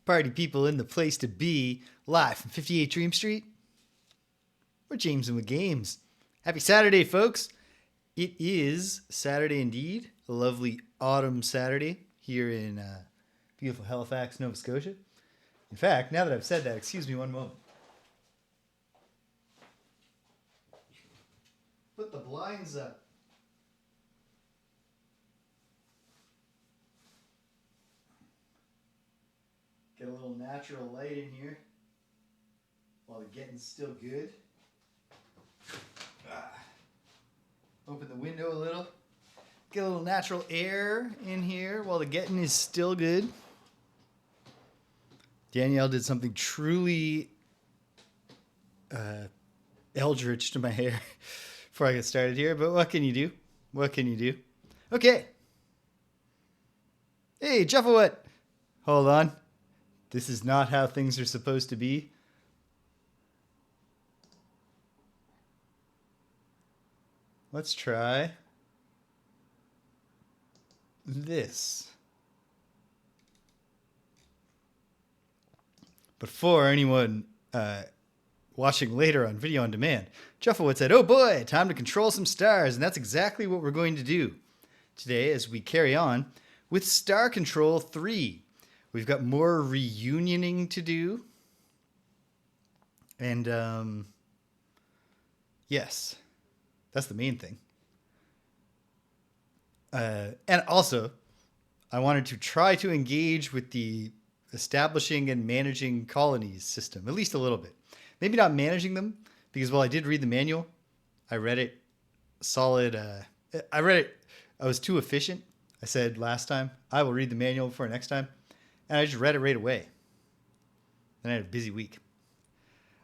Party people in the place to be, live from 58 Dream Street. We're James and with Games. Happy Saturday, folks. It is Saturday indeed, a lovely autumn Saturday here in beautiful Halifax, Nova Scotia. In fact, now that I've said that, excuse me one moment. Put the blinds up. Get a little natural light in here while the getting's still good. Open the window a little. Get a little natural air in here while the getting is still good. Danielle did something truly eldritch to my hair before I get started here, but what can you do? What can you do? Okay. Hey, Jeffawet. Hold on. This is not how things are supposed to be. Let's try this. But for anyone watching later on video on demand, Jeffawet said, oh boy, time to control some stars. And that's exactly what we're going to do today as we carry on with Star Control 3. We've got more reunioning to do. And, yes, that's the main thing. And also, I wanted to try to engage with the establishing and managing colonies system, at least a little bit. Maybe not managing them, because while I did read the manual, I read it solid. I was too efficient. I said last time, I will read the manual before next time. And I just read it right away. Then I had a busy week.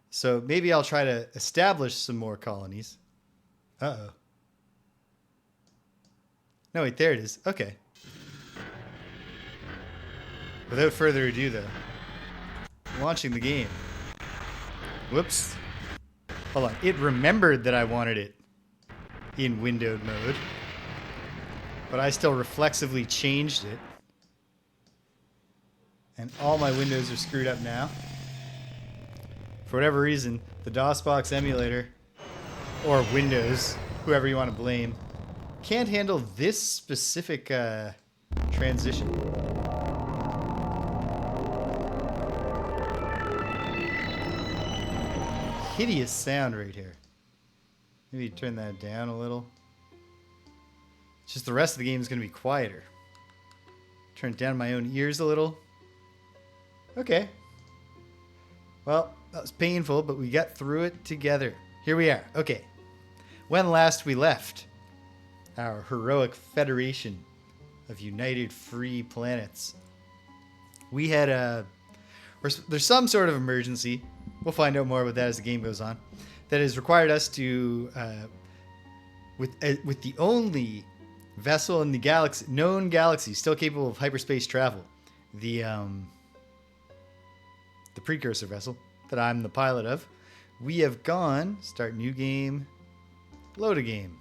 So maybe I'll try to establish some more colonies. Uh-oh. No, wait, there it is. Okay. Without further ado, though, launching the game. Whoops. Hold on. It remembered that I wanted it in windowed mode, but I still reflexively changed it. And all my windows are screwed up now. For whatever reason, the DOSBox emulator, or Windows, whoever you want to blame, can't handle this specific transition. Hideous sound right here. Maybe turn that down a little. It's just the rest of the game is going to be quieter. Turn it down my own ears a little. Okay. Well, that was painful, but we got through it together. Here we are. Okay. When last we left our heroic federation of united free planets, we had there's some sort of emergency. We'll find out more about that as the game goes on. That has required us to, with the only vessel in the known galaxy still capable of hyperspace travel, the precursor vessel that I'm the pilot of, we have gone, start new game, load a game.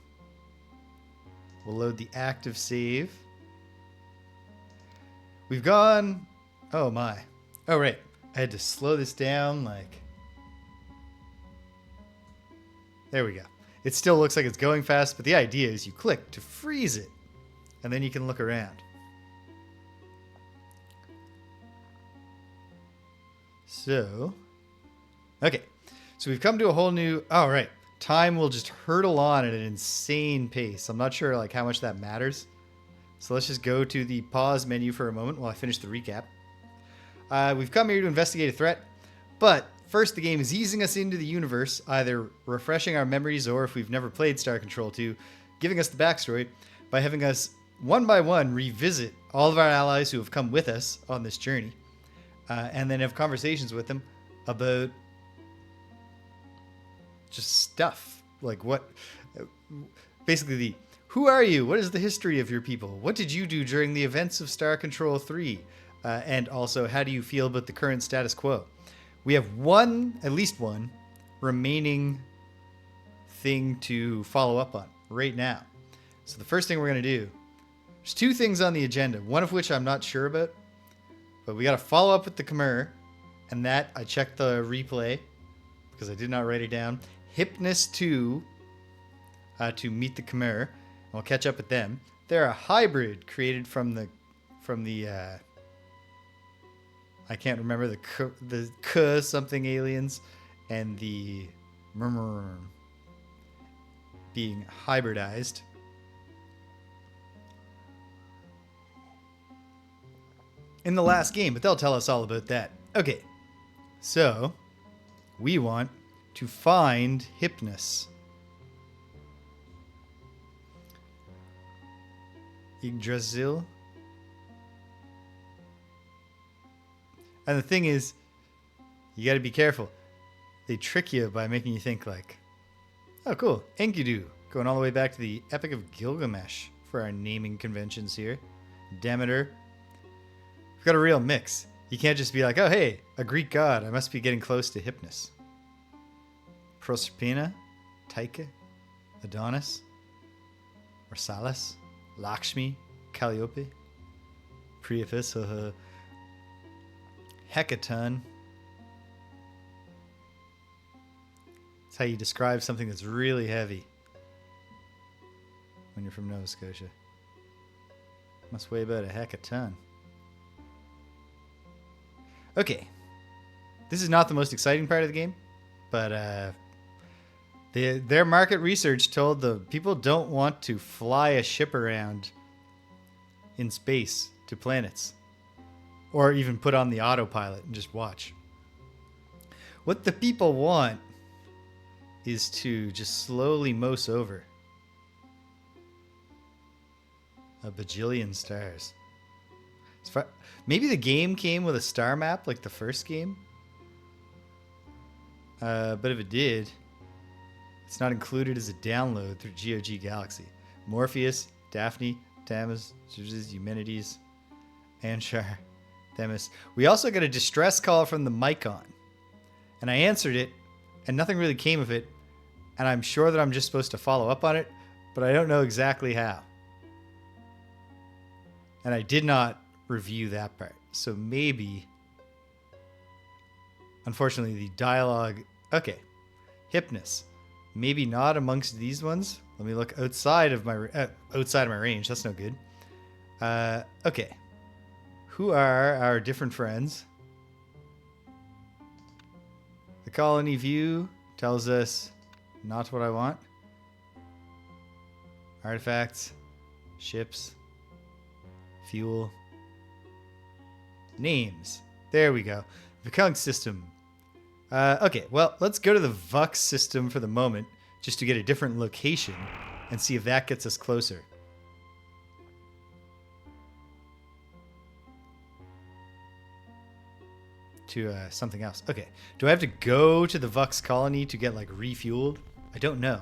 We'll load the active save. We've gone, oh my. Oh, right. I had to slow this down, like, there we go. It still looks like it's going fast, but the idea is you click to freeze it, and then you can look around. So, okay. So we've come to a whole new, oh, right. Time will just hurtle on at an insane pace. I'm not sure like how much that matters. So let's just go to the pause menu for a moment while I finish the recap. We've come here to investigate a threat, but first the game is easing us into the universe, either refreshing our memories or, if we've never played Star Control 2, giving us the backstory by having us one by one revisit all of our allies who have come with us on this journey. And then have conversations with them about just stuff. Like what, basically who are you? What is the history of your people? What did you do during the events of Star Control 3? And also, how do you feel about the current status quo? We have at least one, remaining thing to follow up on right now. So the first thing we're going to do, there's two things on the agenda, one of which I'm not sure about. But we got to follow up with the Chmmr. And that, I checked the replay because I did not write it down. Hypnus 2 to meet the Chmmr. And we'll catch up with them. They're a hybrid created from the I can't remember the K something aliens and the Chmmr being hybridized. In the last game, but they'll tell us all about that. Okay, so we want to find Hypnus. Yggdrasil. And the thing is, you got to be careful. They trick you by making you think like, oh, cool, Enkidu, going all the way back to the Epic of Gilgamesh for our naming conventions here. Demeter. We've got a real mix. You can't just be like, oh, hey, a Greek god. I must be getting close to Hypnus. Proserpina, Tyche, Adonis, Marsalis, Lakshmi, Calliope, Priapus, Hecaton. That's how you describe something that's really heavy when you're from Nova Scotia. Must weigh about a hecaton. Okay. This is not the most exciting part of the game, but their market research told the people don't want to fly a ship around in space to planets. Or even put on the autopilot and just watch. What the people want is to just slowly mose over a bajillion stars. Maybe the game came with a star map like the first game. But if it did, it's not included as a download through GOG Galaxy. Morpheus, Daphne, Tammuz, Eumenides, Anshar, Themis. We also got a distress call from the Mycon. And I answered it, and nothing really came of it. And I'm sure that I'm just supposed to follow up on it, but I don't know exactly how. And I did not review that part. So maybe, unfortunately, the dialogue... Okay. Hypnus. Maybe not amongst these ones. Let me look outside of my range. That's no good. Okay. Who are our different friends? The colony view tells us not what I want. Artifacts, ships, fuel, names. There we go. Vux system. Okay, well, let's go to the Vux system for the moment, just to get a different location and see if that gets us closer. To something else. Okay. Do I have to go to the Vux colony to get like refueled? I don't know.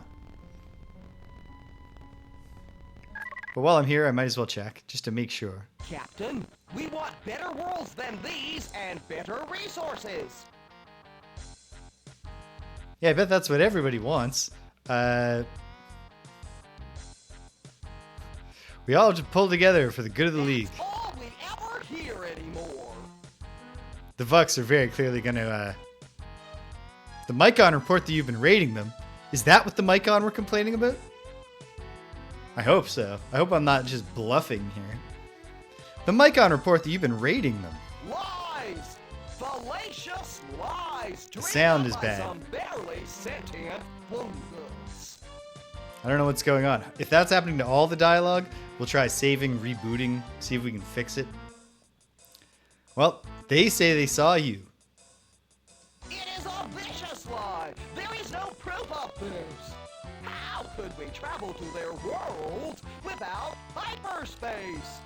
But while I'm here, I might as well check just to make sure. Captain, we want better worlds than these and better resources. Yeah, I bet that's what everybody wants. We all have to pull together for the good of the league. That's all we ever hear anymore. The Vux are very clearly going to... The Mycon report that you've been raiding them. Is that what the Mycon were complaining about? I hope so. I hope I'm not just bluffing here. The Mycon report that you've been raiding them. Lies! Fallacious lies! The sound is bad. Some barely sentient fungus. I don't know what's going on. If that's happening to all the dialogue, we'll try saving, rebooting, see if we can fix it. Well, they say they saw you. It is a vicious lie! There is no proof of this! How could we travel to their world without hyperspace?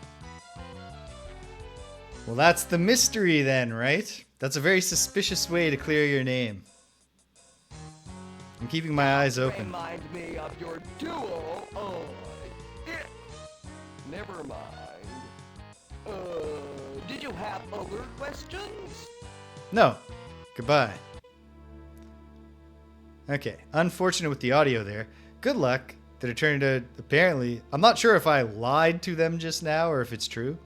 Well, that's the mystery then, right? That's a very suspicious way to clear your name. I'm keeping my eyes open. Remind me of your dual eye. Never mind. Did you have other questions? No. Goodbye. Okay. Unfortunate with the audio there. Good luck that it turned out, apparently, I'm not sure if I lied to them just now or if it's true.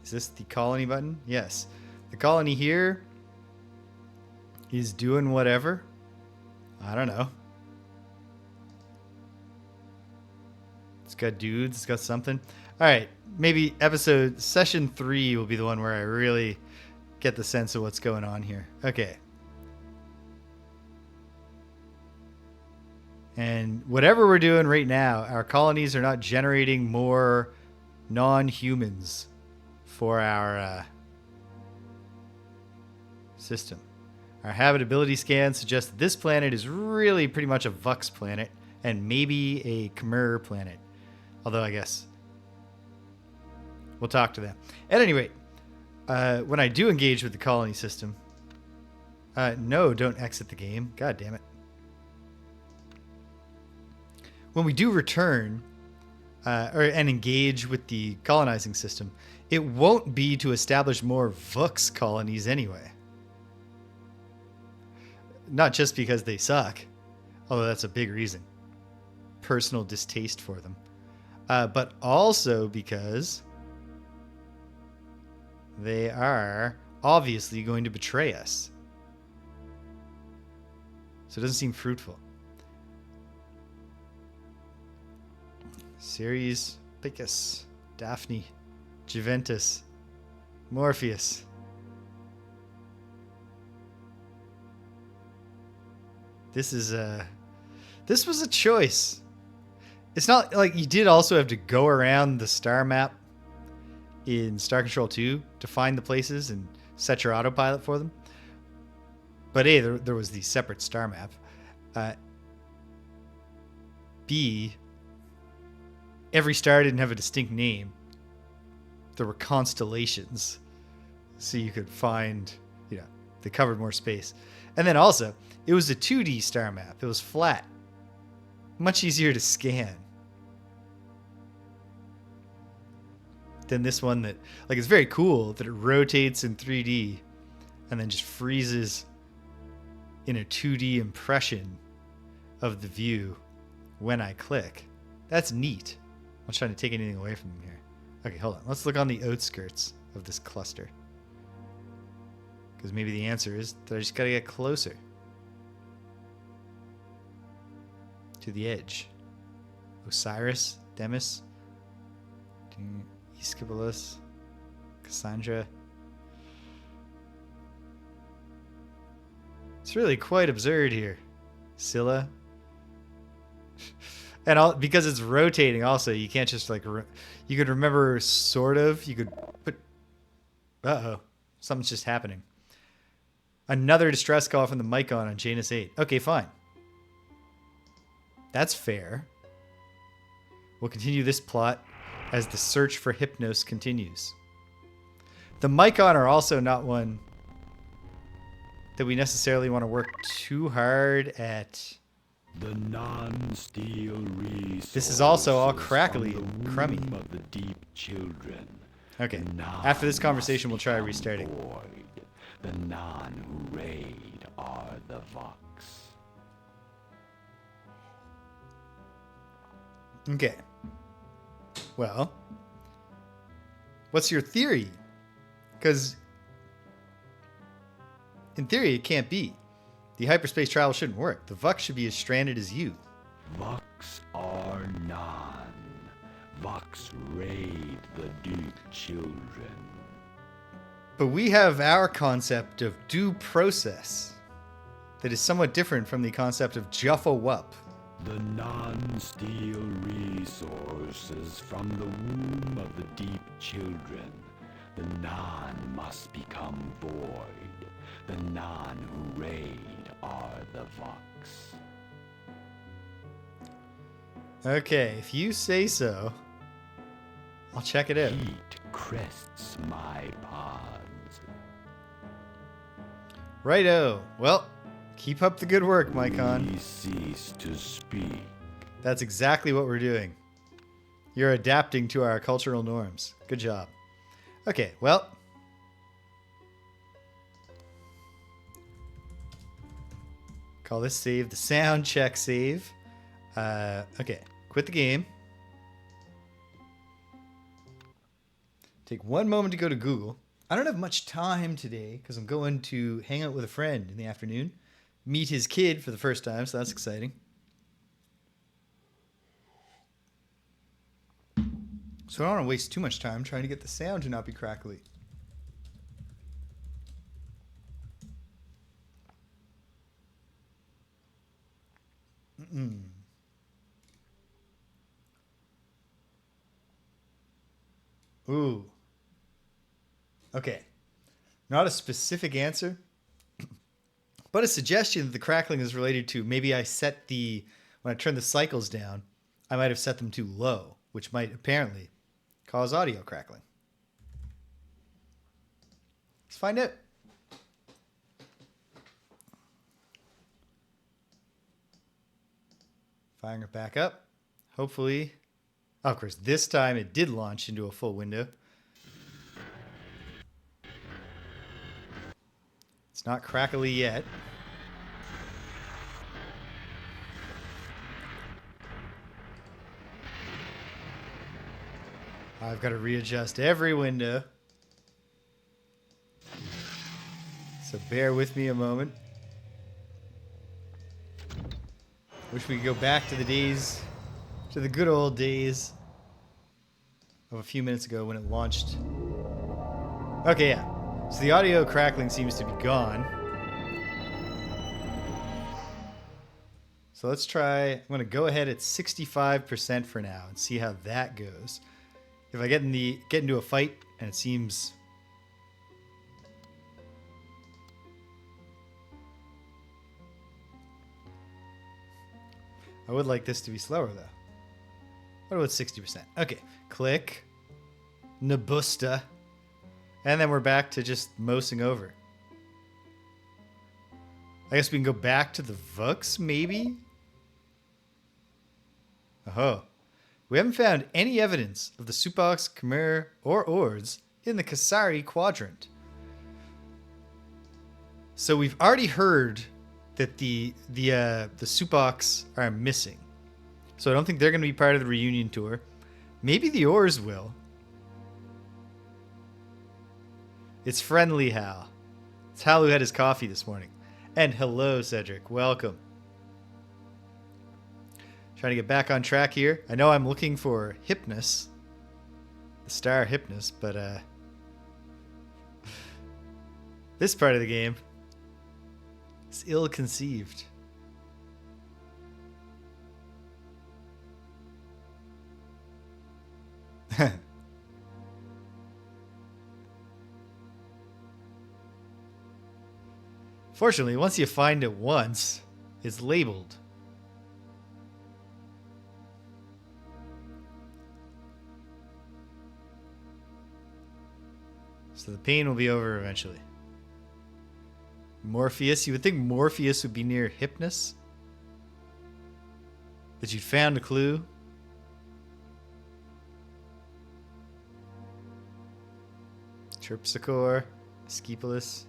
Is this the colony button? Yes. The colony here is doing whatever. I don't know. It's got dudes. It's got something. All right. Maybe session 3 will be the one where I really get the sense of what's going on here. Okay. And whatever we're doing right now, our colonies are not generating more non-humans for our system. Our habitability scan suggests that this planet is really pretty much a Vux planet and maybe a Chmmr planet. Although I guess we'll talk to them. At any rate, when I do engage with the colony system, no, don't exit the game. God damn it. When we do return and engage with the colonizing system, it won't be to establish more Vux colonies anyway. Not just because they suck, although that's a big reason. Personal distaste for them. But also because they are obviously going to betray us. So it doesn't seem fruitful. Ceres, Picus, Daphne, Juventus, Morpheus. This was a choice. It's not like you did also have to go around the star map in Star Control 2 to find the places and set your autopilot for them. But A, there was the separate star map. B, every star didn't have a distinct name. There were constellations. So you could find, they covered more space. And then also, it was a 2D star map. It was flat. Much easier to scan than this one that, it's very cool that it rotates in 3D and then just freezes in a 2D impression of the view when I click. That's neat. I'm not trying to take anything away from them here. Okay, hold on. Let's look on the outskirts of this cluster. Because maybe the answer is that I just got to get closer to the edge. Osiris, Demis, Aesculapius, Cassandra. It's really quite absurd here. Scylla. And because it's rotating also, you can't just you could remember sort of, you could put, uh-oh, something's just happening. Another distress call from the Mycon on Janus 8. Okay, fine. That's fair. We'll continue this plot as the search for Hypnos continues. The Mycon are also not one that we necessarily want to work too hard at. The non-steel resource. This is also all crackly and crummy. Of the deep children. Okay. After this conversation, we'll try restarting. Void. The non who raid are the Vux. Okay. Well, what's your theory? Because in theory, it can't be. The hyperspace travel shouldn't work. The Vux should be as stranded as you. Vux are non. Vux raid the deep children. But we have our concept of due process that is somewhat different from the concept of Juffa Wup. The non-steel resources from the womb of the deep children. The non must become void. The non who raid are the Vux. Okay, if you say so, I'll check it out. Heat crests my pods. Righto. Well, keep up the good work, Mycon. We cease to speak. That's exactly what we're doing. You're adapting to our cultural norms. Good job. Okay, well. Call this save the sound check save. Okay, quit the game. Take one moment to go to Google. I don't have much time today because I'm going to hang out with a friend in the afternoon. Meet his kid for the first time, so that's exciting. So I don't want to waste too much time trying to get the sound to not be crackly. Ooh. Okay. Not a specific answer, but a suggestion that the crackling is related to maybe I set when I turn the cycles down, I might have set them too low, which might apparently cause audio crackling. Let's find out. Firing it back up. Hopefully. Oh, of course, this time it did launch into a full window. It's not crackly yet. I've got to readjust every window. So bear with me a moment. Wish we could go back to the good old days of a few minutes ago when it launched. Okay, yeah. So the audio crackling seems to be gone. So let's try, I'm going to go ahead at 65% for now and see how that goes. If I get into a fight and it seems I would like this to be slower though. What about 60%? Okay, click Nabusta. And then we're back to just mosing over. I guess we can go back to the Vux, maybe? Oh. We haven't found any evidence of the Supox, Chmmr, or Ords in the Kasari quadrant. So we've already heard that the Supox are missing. So I don't think they're going to be part of the reunion tour. Maybe the Ors will. It's friendly Hal. It's Hal who had his coffee this morning. And hello, Cedric. Welcome. Trying to get back on track here. I know I'm looking for Hypnus. The star Hypnus, but this part of the game is ill-conceived. Fortunately, once you find it once, it's labeled. So the pain will be over eventually. Morpheus, you would think Morpheus would be near Hypnus? That you'd found a clue? Terpsichore, Asclepius,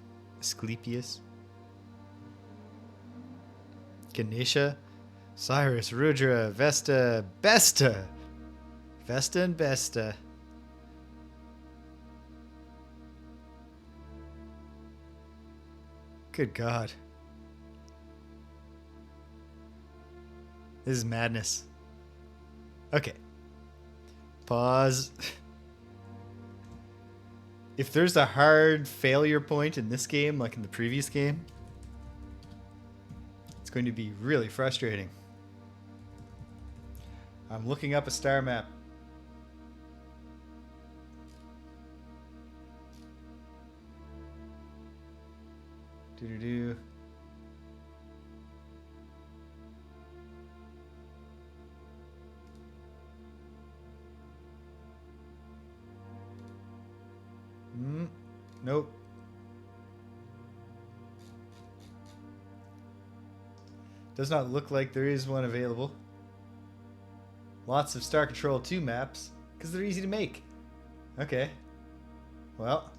Ganesha, Cyrus, Rudra, Vesta, Besta. Vesta and Besta. Good God. This is madness. Okay. Pause. If there's a hard failure point in this game, like in the previous game, it's going to be really frustrating. I'm looking up a star map. Doo-doo-doo. Nope. Does not look like there is one available. Lots of Star Control 2 maps, because they're easy to make. Okay. Well.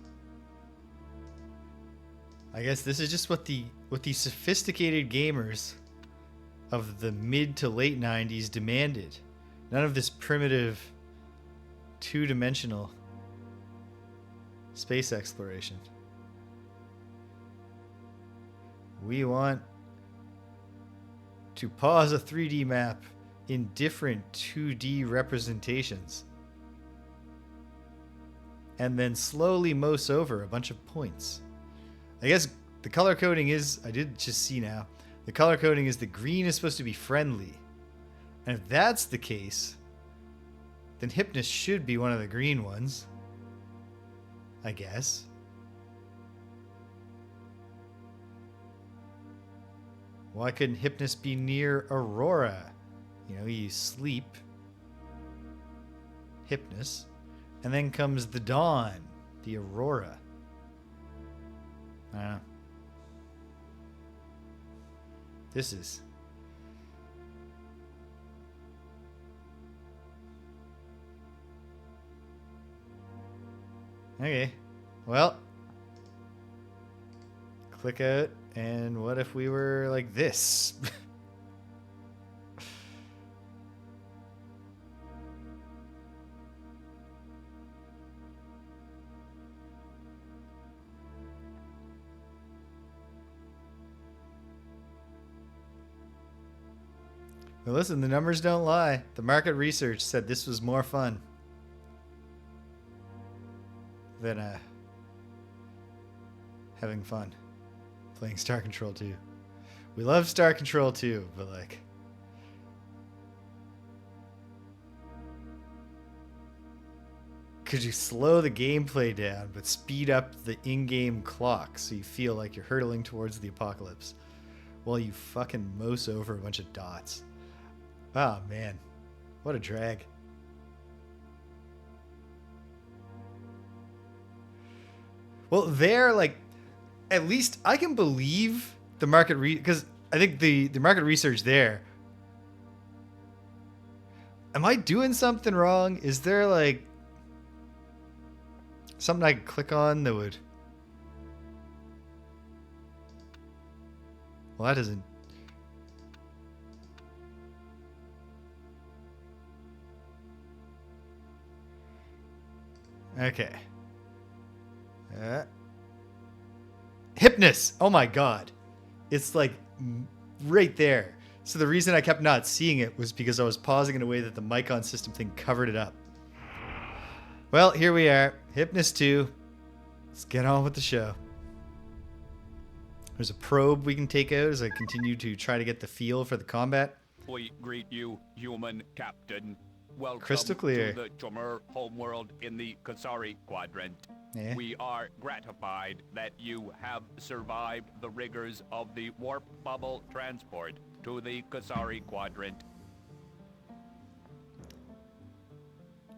I guess this is just what the sophisticated gamers of the mid to late 90s demanded. None of this primitive two-dimensional Space exploration. We want to pause a 3D map in different 2D representations. And then slowly mouse over a bunch of points. I guess the color coding is, I did just see now, the color coding is the green is supposed to be friendly. And if that's the case, then Hypnos should be one of the green ones. I guess. Why couldn't Hypnos be near Aurora? You know, you sleep. Hypnos. And then comes the dawn. The Aurora. I don't know. This is... Okay. Well. Click out. And what if we were like this? Well, listen, the numbers don't lie. The market research said this was more fun than having fun playing Star Control 2. We love Star Control 2, but like, could you slow the gameplay down but speed up the in-game clock so you feel like you're hurtling towards the apocalypse while you fucking mouse over a bunch of dots? Oh man, what a drag. Well, they're like, at least I can believe the market because I think the market research there. Am I doing something wrong? Is there like something I could click on that would? Well, that doesn't. Okay. Hypnos! Oh my god. It's like right there. So the reason I kept not seeing it was because I was pausing in a way that the Mycon system thing covered it up. Well, here we are. Hypnos 2. Let's get on with the show. There's a probe we can take out as I continue to try to get the feel for the combat. We greet you, human captain. Welcome Crystal clear. to the Chmmr homeworld in the Kasari quadrant. Yeah. We are gratified that you have survived the rigors of the warp bubble transport to the Kasari quadrant.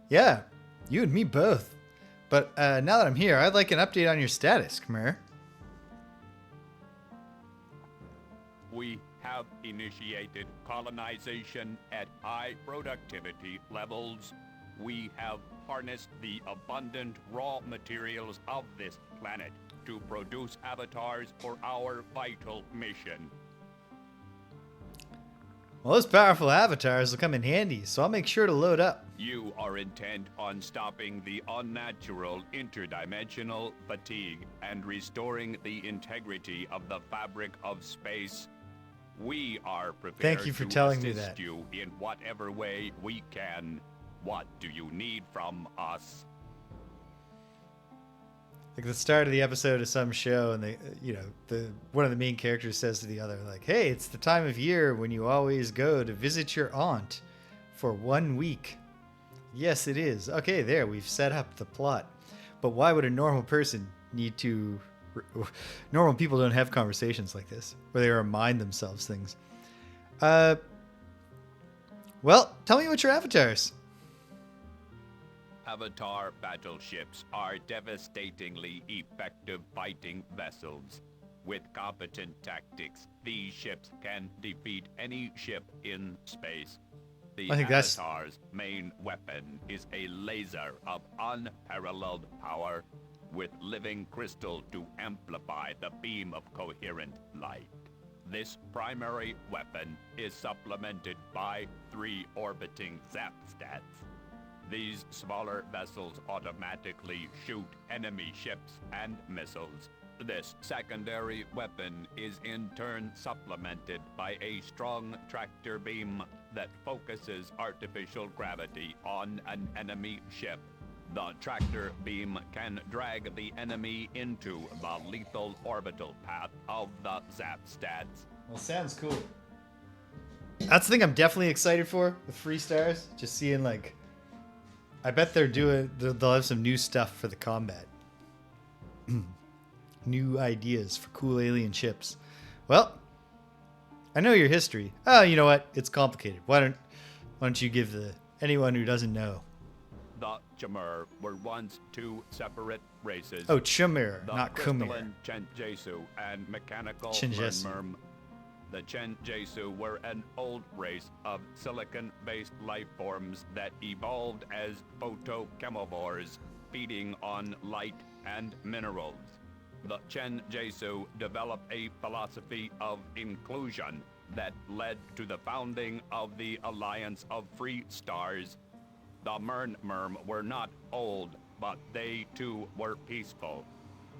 Yeah, you and me both. But now that I'm here, I'd like an update on your status, Chmmr. We have initiated colonization at high productivity levels. We have harnessed the abundant raw materials of this planet to produce avatars for our vital mission. Well, those powerful avatars will come in handy, so I'll make sure to load up. You are intent on stopping the unnatural interdimensional fatigue and restoring the integrity of the fabric of space. We are prepared Thank you for telling me assist that. you in whatever way we can. What do you need from us? Like the start of the episode of some show, and they, one of the main characters says to the other, like, "Hey, it's the time of year when you always go to visit your aunt for 1 week." Yes, it is. Okay, there, we've set up the plot. But why would a normal person need to... Normal people don't have conversations like this, where they remind themselves things. Well, tell me about your avatars. Avatar battleships are devastatingly effective fighting vessels. With competent tactics, these ships can defeat any ship in space. The I think that's... Avatar's main weapon is a laser of unparalleled power, with living crystal to amplify the beam of coherent light. This primary weapon is supplemented by 3 orbiting zap stats. These smaller vessels automatically shoot enemy ships and missiles. This secondary weapon is in turn supplemented by a strong tractor beam that focuses artificial gravity on an enemy ship. The tractor beam can drag the enemy into the lethal orbital path of the Zap stats. Well, sounds cool. That's the thing I'm definitely excited for with Free Stars. Just seeing, like, I bet they'll have some new stuff for the combat. New ideas for cool alien ships. Well, I know your history. Oh, you know what? It's complicated. Why don't you give anyone who doesn't know? The Chmmr were once two separate races. Oh, Chmmr, not Chmmr. Crystalline Chenjesu and mechanical Chenjesu. Murmurm. The Chenjesu were an old race of silicon-based life forms that evolved as photochemivores, feeding on light and minerals. The Chenjesu developed a philosophy of inclusion that led to the founding of the Alliance of Free Stars. The Murmurm were not old, but they too were peaceful.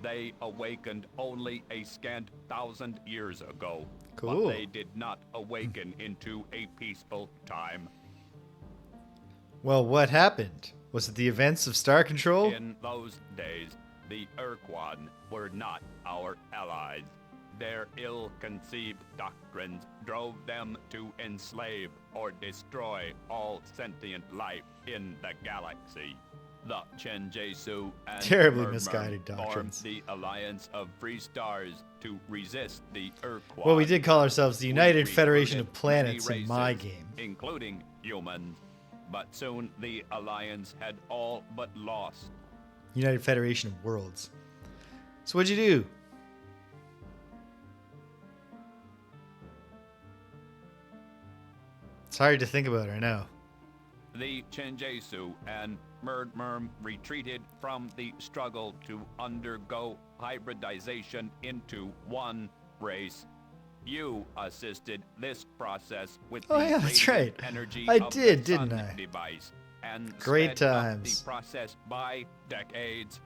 They awakened only a scant 1,000 years ago, Cool. but they did not awaken into a peaceful time. Well, what happened? Was it the events of Star Control? In those days, the Urquan were not our allies. Their ill-conceived doctrines drove them to enslave or destroy all sentient life in the galaxy. The Chenjesu and Terribly Murmur misguided formed doctrines. the Alliance of Free Stars to resist the Urquan. Well, we did call ourselves the United We Federation of recruited Planets many in my races, game. including humans. But soon the Alliance had all but lost. United Federation of Worlds. So what'd you do? It's hard to think about, I know. The Chenjesu and Murmurm retreated from the struggle to undergo hybridization into one race. You assisted this process with Oh, the yeah, that's radiant right. energy I of did, the didn't Sun I? device and Great sped up times. the process by decades.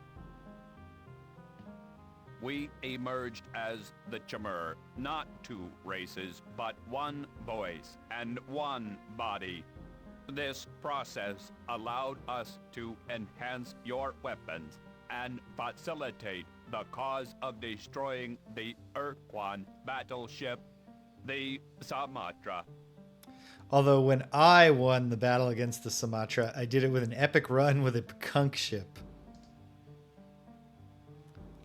We emerged as the Chmmr, not two races, but one voice and one body. This process allowed us to enhance your weapons and facilitate the cause of destroying the Urquan battleship, the Sumatra. Although when I won the battle against the Sumatra, I did it with an epic run with a Pekunk ship.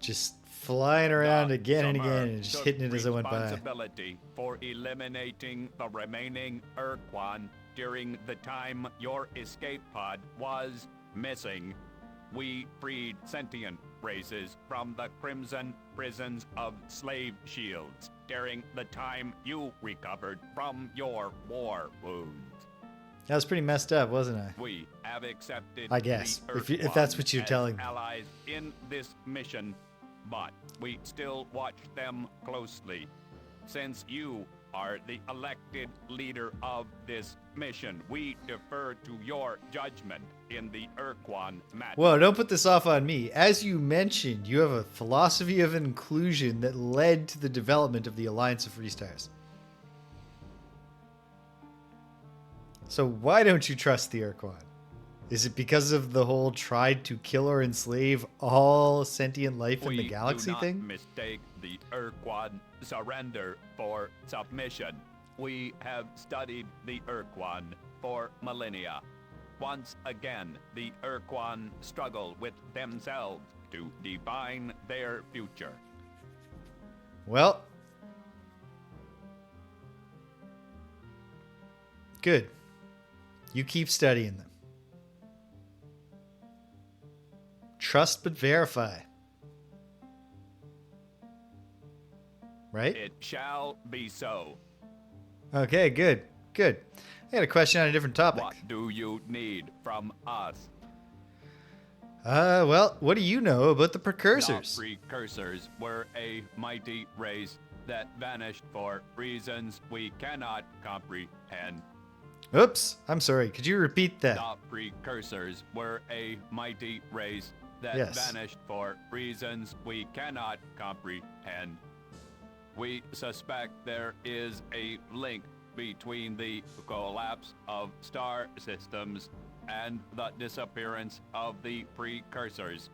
Just flying around The again and Chmmr again and just took hitting it as I went by. responsibility for eliminating the remaining Urquan during the time your escape pod was missing. We freed sentient races from the crimson prisons of slave shields during the time you recovered from your war wounds. That was pretty messed up, wasn't I? We have accepted I guess, the if that's Urquan what you're as telling me. allies in this mission, but we still watch them closely. Since you are the elected leader of this mission, we defer to your judgment in the Urquan matter. Whoa, don't put this off on me. As you mentioned, you have a philosophy of inclusion that led to the development of the Alliance of Free Stars. So why don't you trust the Urquan? Is it because of the whole tried to kill or enslave all sentient life in the galaxy do not thing? mistake the Urquan surrender for submission. We have studied the Urquan for millennia. Once again, the Urquan struggle with themselves to define their future. Well, good. You keep studying them. Trust but verify. Right? It shall be so. Okay, good. Good. I got a question on a different topic. What do you need from us? Well, what do you know about the precursors? The precursors were a mighty race that vanished for reasons we cannot comprehend. Oops, I'm sorry. Could you repeat that? The precursors were a mighty race that Yes. vanished for reasons we cannot comprehend. We suspect there is a link between the collapse of star systems and the disappearance of the precursors.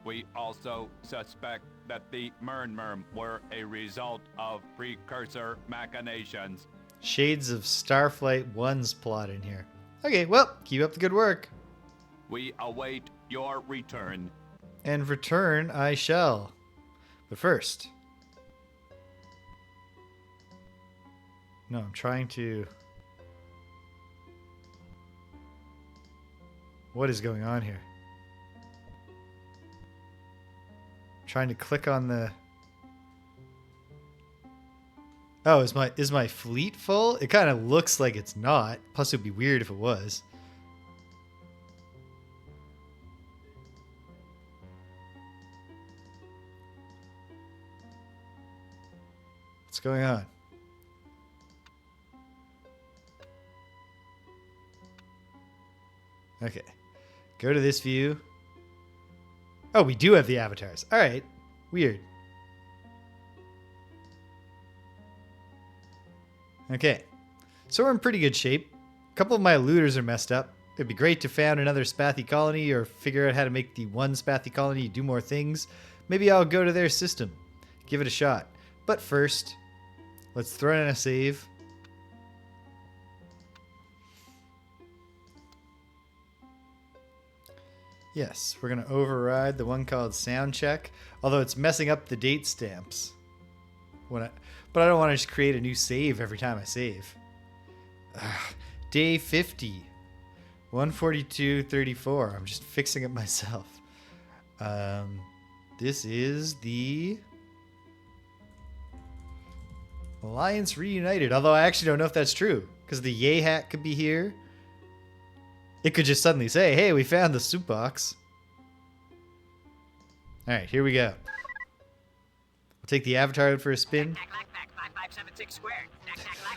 We also suspect that the Chmmr were a result of precursor machinations. Shades of Starflight 1's plot in here. Okay, well, keep up the good work. We await your return. And return I shall. But first... No, I'm trying to... What is going on here? I'm trying to click on the... Oh, is my fleet full? It kind of looks like it's not. Plus, it would be weird if it was. What's going on? Okay. Go to this view. Oh, we do have the avatars. All right. Weird. Okay. So we're in pretty good shape. A couple of my looters are messed up. It'd be great to found another Spathy colony or figure out how to make the one Spathy colony do more things. Maybe I'll go to their system. Give it a shot. But first, let's throw in a save. Yes, we're going to override the one called sound check, although it's messing up the date stamps. But I don't want to just create a new save every time I save. Day 50. 142.34. I'm just fixing it myself. This is the Alliance Reunited, although I actually don't know if that's true, because the Yay hat could be here. It could just suddenly say, hey, we found the soup box. All right, here we go. We'll take the avatar out for a spin.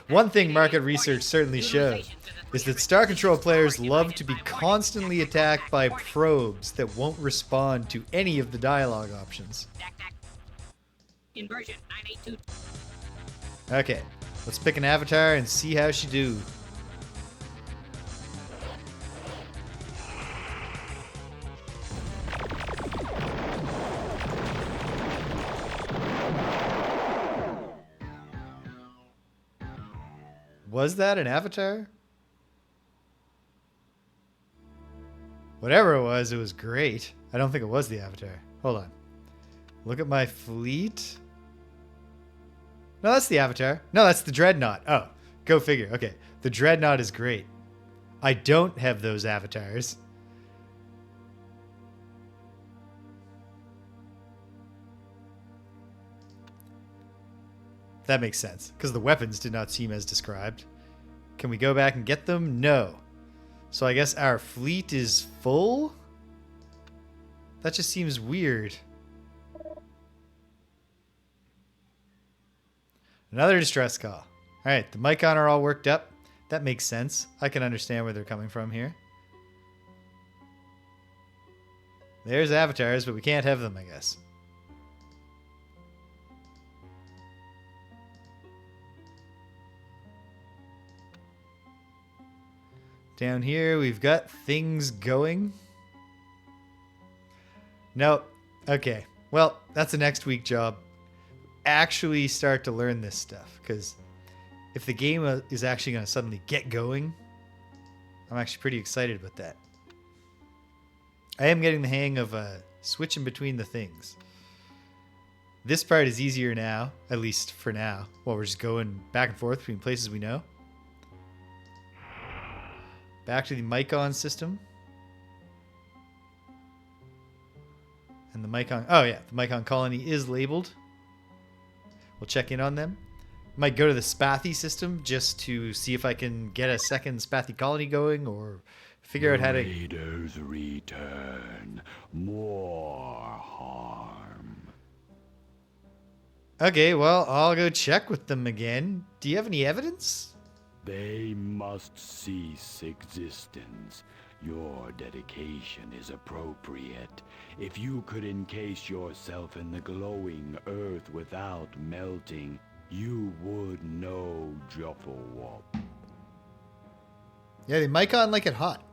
One thing market research certainly showed is that Star Control players love to be constantly attacked by probes that won't respond to any of the dialogue options. Inversion 982. Okay, let's pick an avatar and see how she do. Was that an avatar? Whatever it was great. I don't think it was the avatar. Hold on. Look at my fleet. No, that's the avatar. No, that's the Dreadnought. Oh, go figure. Okay, the Dreadnought is great. I don't have those avatars. That makes sense, because the weapons did not seem as described. Can we go back and get them? No. So I guess our fleet is full? That just seems weird. Another distress call. Alright, the Mycon are all worked up. That makes sense. I can understand where they're coming from here. There's avatars, but we can't have them, I guess. Down here, we've got things going. Nope. Okay. Well, that's a next week job. Actually start to learn this stuff, because if the game is actually going to suddenly get going, I'm actually pretty excited about that. I am getting the hang of switching between the things. This part is easier now, at least for now, while we're just going back and forth between places we know. Back to the Mycon system. And the Mycon... Oh, yeah. The Mycon colony is labeled. We'll check in on them. Might go to the Spathy system just to see if I can get a second Spathy colony going or figure out how to... Raiders return. More harm. Okay, well, I'll go check with them again. Do you have any evidence? They must cease existence. Your dedication is appropriate. If you could encase yourself in the glowing earth without melting, you would know Jufflewop. Yeah, the Mycon like it hot.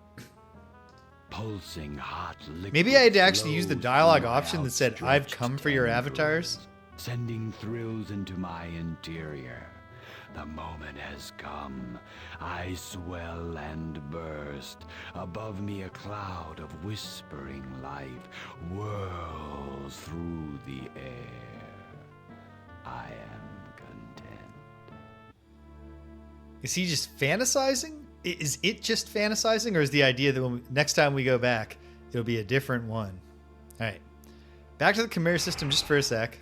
Pulsing hot liquid. Maybe I had to actually use the flows dialogue through my option that said, "I've come for your outstretched avatars." tendrils, sending thrills into my interior. The moment has come. I swell and burst. Above me a cloud of whispering life whirls through the air. I am content. Is he just fantasizing? Is it just fantasizing, or is the idea that next time we go back, it'll be a different one? All right. Back to the Chmmr system just for a sec.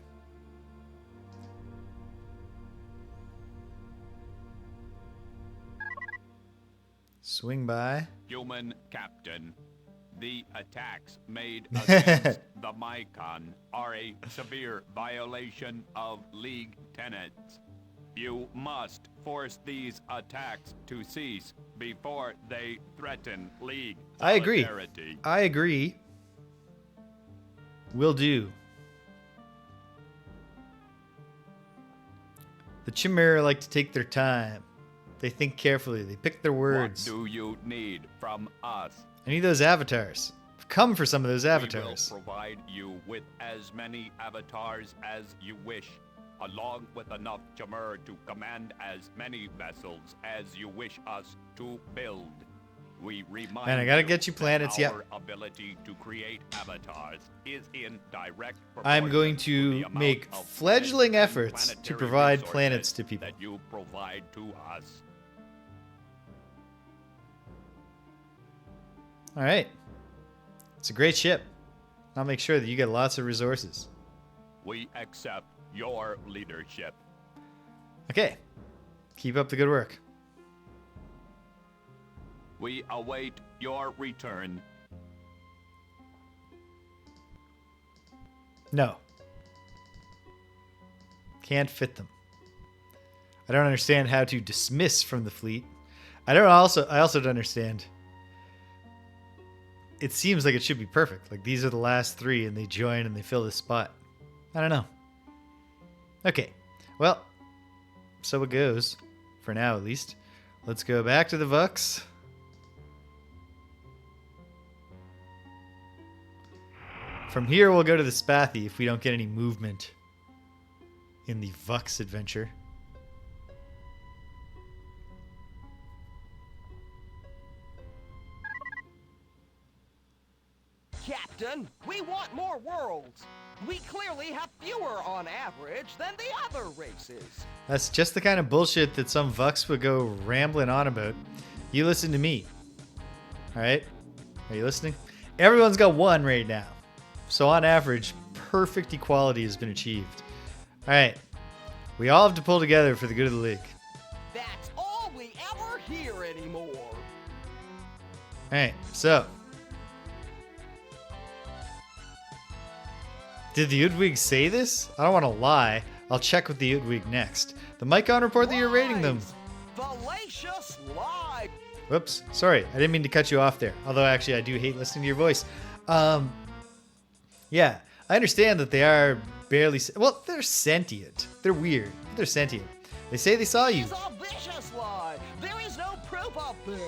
Swing by. Human Captain, the attacks made against the Mycon are a severe violation of League tenets. You must force these attacks to cease before they threaten League I agree. solidarity. I agree. Will do. The Chmmr like to take their time. They think carefully. They pick their words. What do you need from us? I need those avatars. I've come for some of those We avatars. will provide you with as many avatars as you wish, along with enough Chmmr to command as many vessels as you wish us to build. We remind Man, I gotta get you that planets, yeah. Our ability to create avatars is in direct I'm going proportion to the amount make of fleggling planets and efforts to planetary provide resources planets to people. that you provide to us. All right. It's a great ship. I'll make sure that you get lots of resources. We accept your leadership. Okay. Keep up the good work. We await your return. No. Can't fit them. I don't understand how to dismiss from the fleet. I also don't understand. It seems like it should be perfect. Like these are the last three and they join and they fill this spot. I don't know. Okay. Well, so it goes. For now, at least. Let's go back to the Vux. From here, we'll go to the Spathy if we don't get any movement in the Vux adventure. Captain, we want more worlds. We clearly have fewer on average than the other races. That's just the kind of bullshit that some Vux would go rambling on about. You listen to me. Alright? Are you listening? Everyone's got one right now. So on average, perfect equality has been achieved. Alright. We all have to pull together for the good of the League. That's all we ever hear anymore. Alright, so. Did the Udwig say this? I don't want to lie. I'll check with the Udwig next. The Mycon report that you're rating them. Fallacious lie. Whoops. Sorry, I didn't mean to cut you off there. Although, actually, I do hate listening to your voice. Yeah, I understand that they are barely... Well, they're sentient. They're weird. But they're sentient. They say they saw you. It's a vicious lie. There is no proof of this.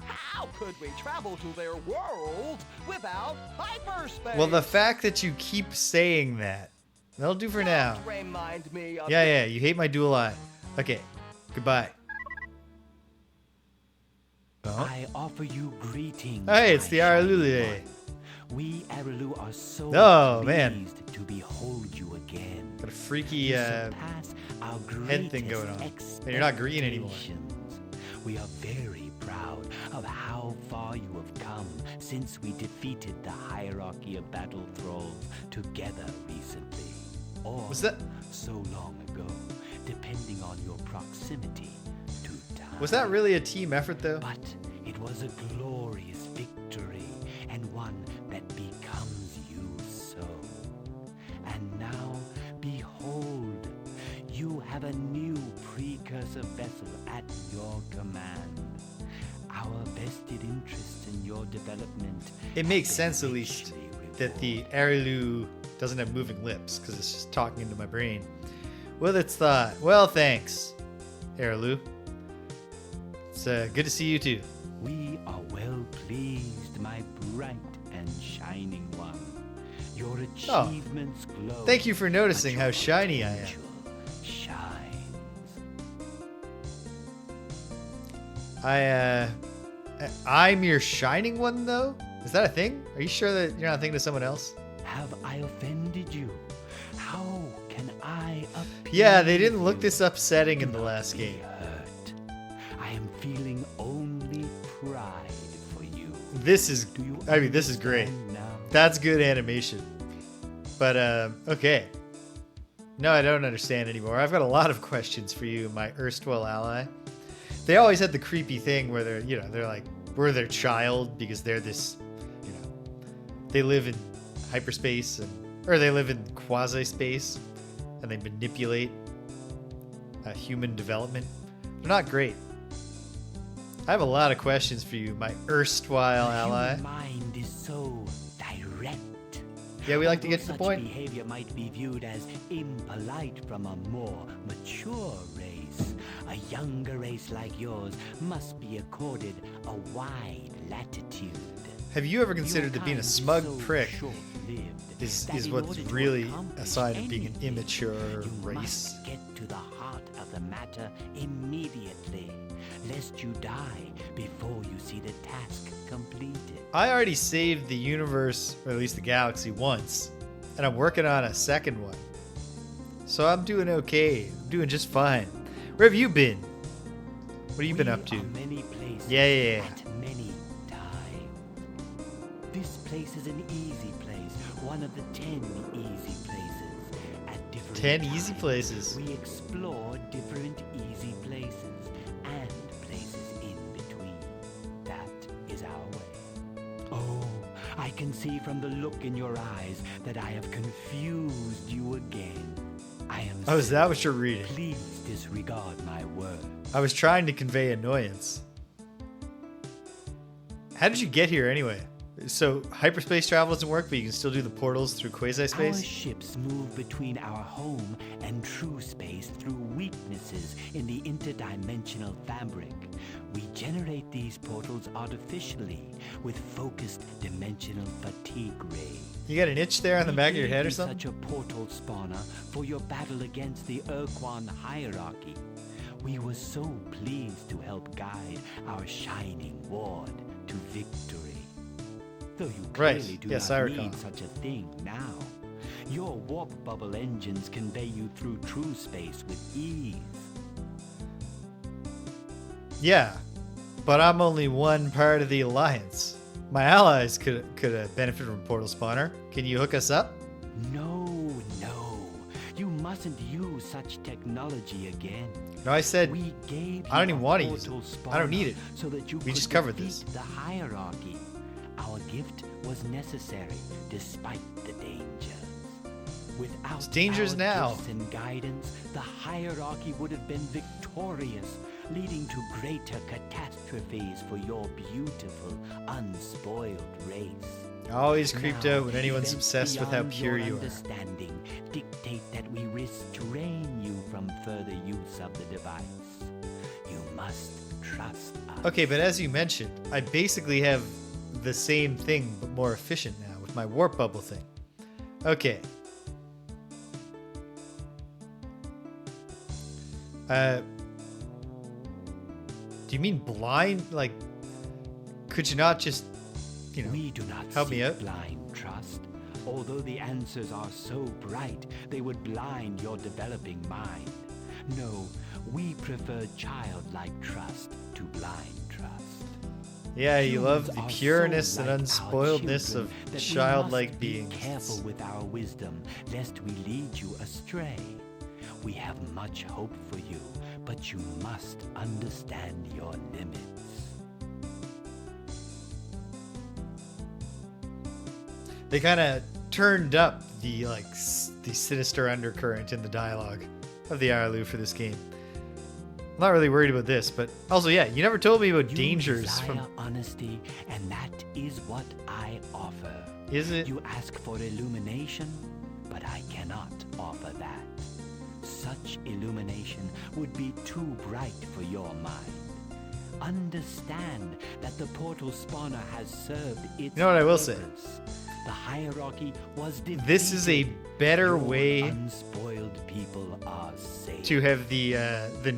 How could we travel to their world without hyperspace? Well, the fact that you keep saying that. That'll do for now. Don't remind me of Yeah, you hate my dual eye. Okay, goodbye. Oh. I offer you greetings. Hey, it's my the shining Ariloulaleay. one. We Arilou are so Oh, pleased man. to behold you again. Got a freaky You surpass our head thing going on. And you're not green anymore. expectations. We are very proud of how far you have come since we defeated the hierarchy of battle thralls together recently. Or Was that- so long ago, depending on your proximity to time. Was that really a team effort, though? But it was a glorious victory, and one that becomes you so. And now, behold, you have a new precursor us a vessel at your command. Our vested interest in your development. It makes sense, at least, that the Ariloulaleelay doesn't have moving lips, because it's just talking into my brain. With its thought. Well, thanks, Ariloulaleelay. It's good to see you too. We are well pleased, my bright and shining one. Your achievements glow. Thank you for noticing how shiny I am. Shines. I'm your shining one, though? Is that a thing? Are you sure that you're not thinking of someone else? Have I offended you? How can I appease Yeah, they didn't look you? this upsetting in the Do last not be game. hurt. I am feeling only pride for you. This is, Do you this is great. understand now? That's good animation. But, okay. No, I don't understand anymore. I've got a lot of questions for you, my erstwhile ally. They always had the creepy thing where they're like, we're their child because they're this, they live in hyperspace or they live in quasi-space and they manipulate human development. They're not great. I have a lot of questions for you, my erstwhile The ally. human mind is so direct. Yeah, we like to Although get to the such point. behavior might be viewed as impolite from a more mature race, a younger race like yours must be accorded a wide latitude. Have you ever considered that being a Your kind smug is so prick short-lived is that in what's order to really a accomplish sign of being an anything, immature you race? must get to the heart of the matter immediately, lest you die before you see the task completed. I already saved the universe, or at least the galaxy, once, and I'm working on a second one. So I'm doing okay. I'm doing just fine. Where have you been? What have you been up to? We are many places Yeah. at many times. This place is an easy place, one of the 10 easy places. At different 10 easy times, places. We explore different easy places and places in between. That is our way. Oh, I can see from the look in your eyes that I have confused you again. I am Oh, is that sorry. what you're reading? Please disregard my words. I was trying to convey annoyance. How did you get here anyway? So hyperspace travel doesn't work, but you can still do the portals through Our quasi-space? ships move between our home and true space through weaknesses in the interdimensional fabric. We generate these portals artificially with focused dimensional fatigue rays. You got an itch there on the We back of your gave head or you something? Such a portal spawner for your battle against the Urquan hierarchy. We were so pleased to help guide our shining ward to victory. Though you Right. clearly do Yes, not I recall. need such a thing now. Your warp bubble engines convey you through true space with ease. Yeah, but I'm only one part of the alliance. My allies could benefit from portal spawner. Can you hook us up? No, you mustn't use such technology again. No, I said We gave I don't you even a want to use it. portal I don't need spawner it. So that you We could just covered defeat this. the hierarchy. Our gift was necessary despite the dangers. Without It's dangerous our now. gifts and guidance, the hierarchy would have been victorious, leading to greater catastrophes for your beautiful, unspoiled race. Always creeped Now, out when anyone's events obsessed with how beyond pure your you are. understanding dictate that we restrain you from further use of the device. You must trust us. Okay, but as you mentioned, I basically have the same thing but more efficient now with my warp bubble thing. Okay. Do you mean blind? Like, could you not just, We do not help me seek out? blind trust. Although the answers are so bright, they would blind your developing mind. No, we prefer childlike trust to blind trust. Yeah, you love the Humans are pureness so and like our unspoiledness children of that we childlike must be beings. careful with our wisdom, lest we lead you astray. We have much hope for you, but you must understand your limits. They kind of turned up the the sinister undercurrent in the dialogue of the Ariloulaleelay for this game. not really worried about this, but also, yeah, you never told me about You dangers desire from... honesty, and that is what I offer. Is it? You ask for illumination, but I cannot offer that. Such illumination would be too bright for your mind. Understand that the portal spawner has served its You know what I will say? purpose. The hierarchy was defeated. This is a better Your way unspoiled people are safe. to have the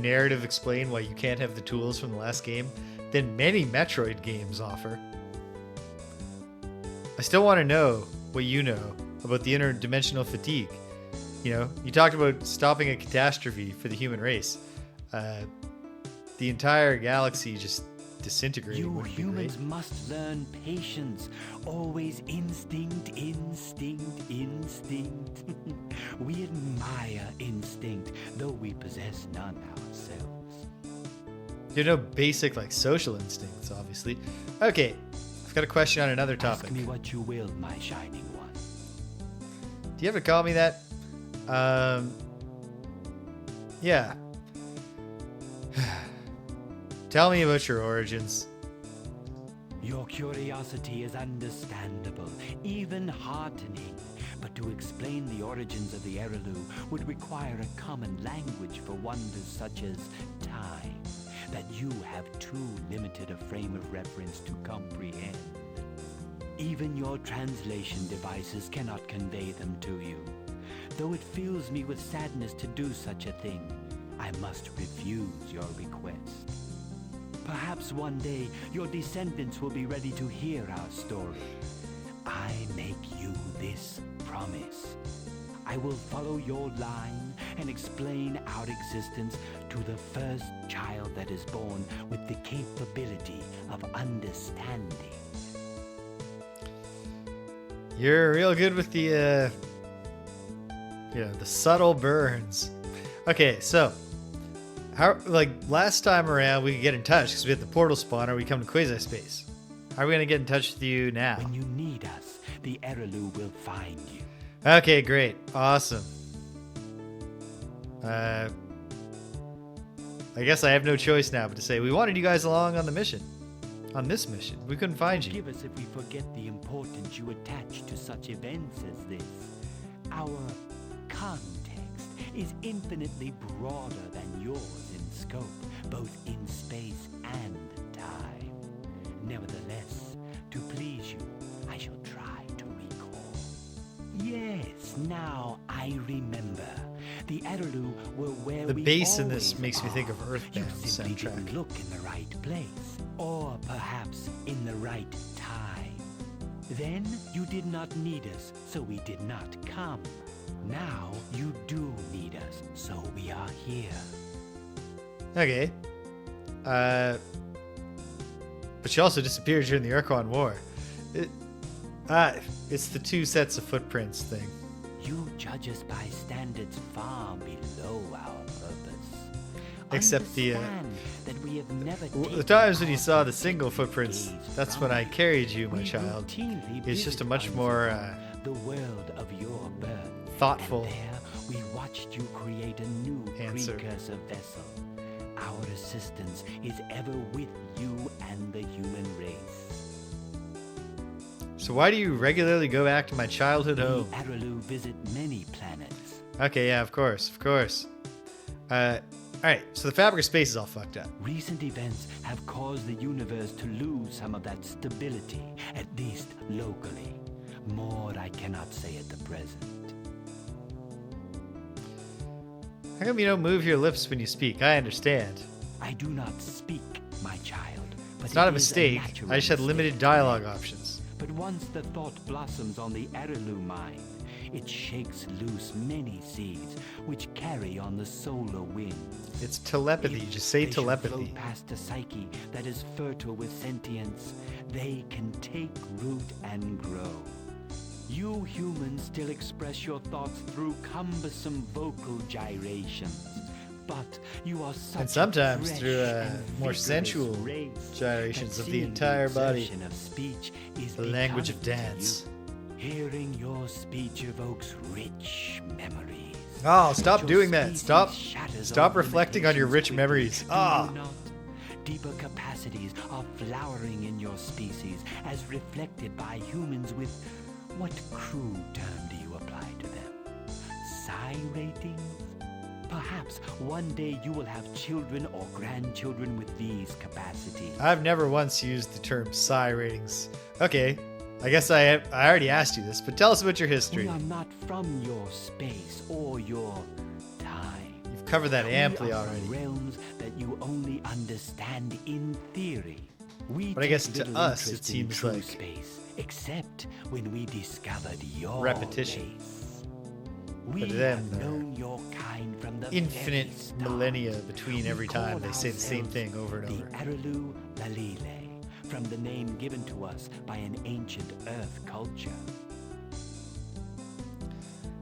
narrative explain why you can't have the tools from the last game than many Metroid games offer. I still want to know what you know about the interdimensional fatigue. You know, you talked about stopping a catastrophe for the human race. The entire galaxy just disintegrating You would be great. humans must learn patience. Always instinct, instinct, instinct. We admire instinct, though we possess none ourselves. You know, basic like social instincts, obviously. Okay, I've got a question on another topic. Ask me what you will, my shining one. Do you ever call me that? Yeah. Tell me about your origins. Your curiosity is understandable, even heartening. But to explain the origins of the Arilou would require a common language for wonders such as time, that you have too limited a frame of reference to comprehend. Even your translation devices cannot convey them to you. Though it fills me with sadness to do such a thing, I must refuse your request. Perhaps one day your descendants will be ready to hear our story. I make you this promise. I will follow your line and explain our existence to the first child that is born with the capability of understanding. You're real good with the subtle burns. Okay, so how, like last time around, we could get in touch because we had the portal spawner. We come to quasi space. How are we gonna get in touch with you now? When you need us, the Arilou will find you. Okay, great, awesome. I guess I have no choice now but to say we wanted you guys along on the mission. On this mission, we couldn't find you. Forgive us if we forget the importance you attach to such events as this. Our context is infinitely broader than yours in scope, both in space and time. Nevertheless, to please you, I shall try to recall. Yes, now I remember. The Arilou were where The we bass in this always makes me think of are. Earthbound You simply soundtrack. didn't look in the right place, or perhaps in the right time. Then you did not need us, so we did not come. Now you do need us, so we are here. Okay. But she also disappeared during the Urquan War. It's the two sets of footprints thing. You judge us by standards far below our purpose. Except the, Understand that we have never The taken times when you our saw the single footprints, gaze that's from when I it. carried you, my We child. routinely It's just a visit much Unzip, more the world of your birth. thoughtful And there we watched you create a new answer. precursor vessel. Our assistance is ever with you and the human race. So why do you regularly go back to my childhood The home? Arilou visit many planets. Okay, yeah, of course. Alright, so the fabric of space is all fucked up. Recent events have caused the universe to lose some of that stability, at least locally. More I cannot say at the present. How come you don't move your lips when you speak? I understand. I do not speak, my child. But It's not a it is mistake. natural I just had mistake limited to dialogue make. options. But once the thought blossoms on the Arilou mind, it shakes loose many seeds which carry on the solar wind. It's telepathy. If Just say they should telepathy. float past a psyche that is fertile with sentience, they can take root and grow. You humans still express your thoughts through cumbersome vocal gyrations, but you are such And sometimes a fresh through, and more vigorous sensual race gyrations that of the seeing entire body. exertion of speech is The language of becoming to dance. you. Hearing your speech evokes rich memories. Oh, stop Your doing that. species Stop. shatters Stop our reflecting on your rich limitations memories. quickly, Ah. do you not? Deeper capacities are flowering in your species as reflected by humans with, what crude term do you apply to them? Psi ratings? Perhaps one day you will have children or grandchildren with these capacities. I've never once used the term psi ratings. Okay, I guess I already asked you this, but tell us about your history. We are not from your space or your time. You've covered that amply We are already. from realms that you only understand in theory. We But I guess take to little us, interest it seems in true like space, except when we discovered your repetition. race. We But to them, have there are known your kind from the infinite very start. millennia between We every time call they say the same ourselves thing over and over. The Ariloulaleelay, from the name given to us by an ancient Earth culture.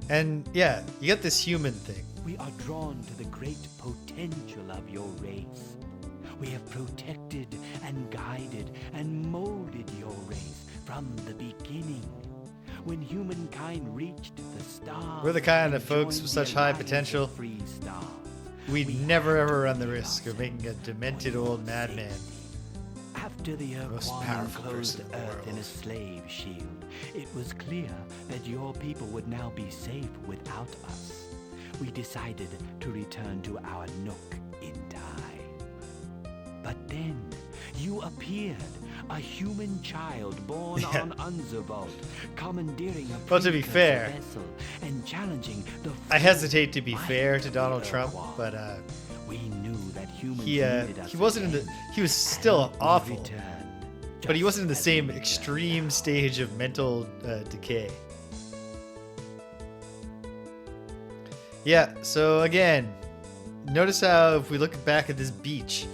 And yeah, you get this human thing. We are drawn to the great potential of your race. We have protected and guided and molded your race from the beginning. When humankind reached the stars, We're the kind of and folks joined with the such high alliance of potential. free stars, We'd we never had to ever run the rid risk of ourselves making a demented for old your madman. safety. After the Most Urquan powerful enclosed person in the Earth in a world. slave shield, it was clear that your people would now be safe without us. We decided to return to our nook in time. But then you appeared, a human child born Yeah. on Unzervold, commandeering a Well, to be precursor fair, vessel and challenging the I full hesitate to be might fair to of Donald the Trump, Urquan. but We knew that humans he needed us wasn't in the again, he was still and we awful, returned, but he just wasn't in the as we same returned extreme now. stage of mental decay. Yeah, so again, notice how if we look back at this beach,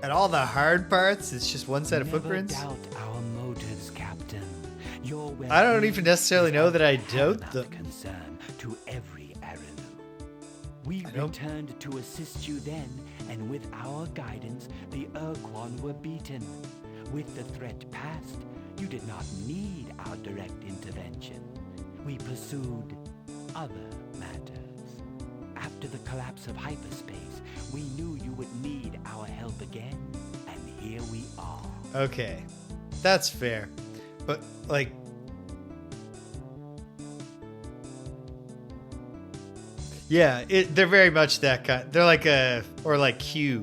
at all the hard parts, it's just one set of Never footprints. doubt our motives, Captain. Your I don't well-being even necessarily is know of that I doubt paramount them. concern to every Arilou. We I don't- returned to assist you then, and with our guidance, the Urquan were beaten. With the threat past, you did not need our direct intervention. We pursued other matters. After the collapse of hyperspace, we knew you would need our help again, and here we are. Okay, that's fair, but like, yeah, they're very much that kind. They're like like Q,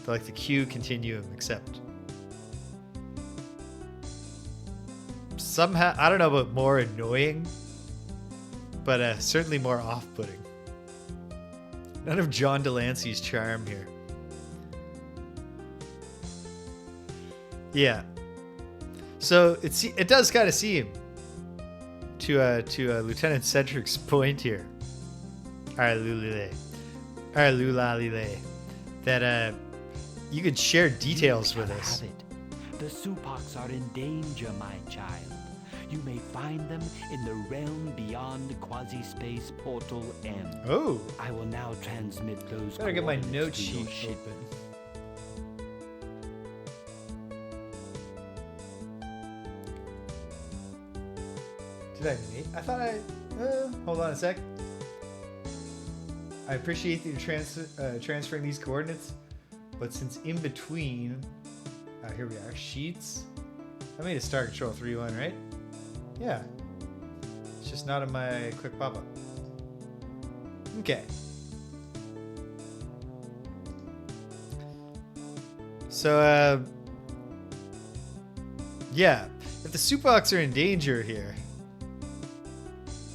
they're like the Q continuum, except somehow I don't know about more annoying, but certainly more off-putting. None of John Delancey's charm here. Yeah. So it does kind of seem to Lieutenant Cedric's point here, Ariloulaleelay, that you could share details with us. Have it. The Supocs are in danger, my child. You may find them in the realm beyond quasi-space portal M. Oh, I will now transmit those. better get my coordinates note to your sheet ship. open. Did I make? I thought I. Hold on a sec. I appreciate that you're transferring these coordinates, but since in between, here we are, sheets. I made a Star Control 3.1, right? Yeah. It's just not in my quick pop-up. Okay. So, yeah. If the Supocs are in danger here,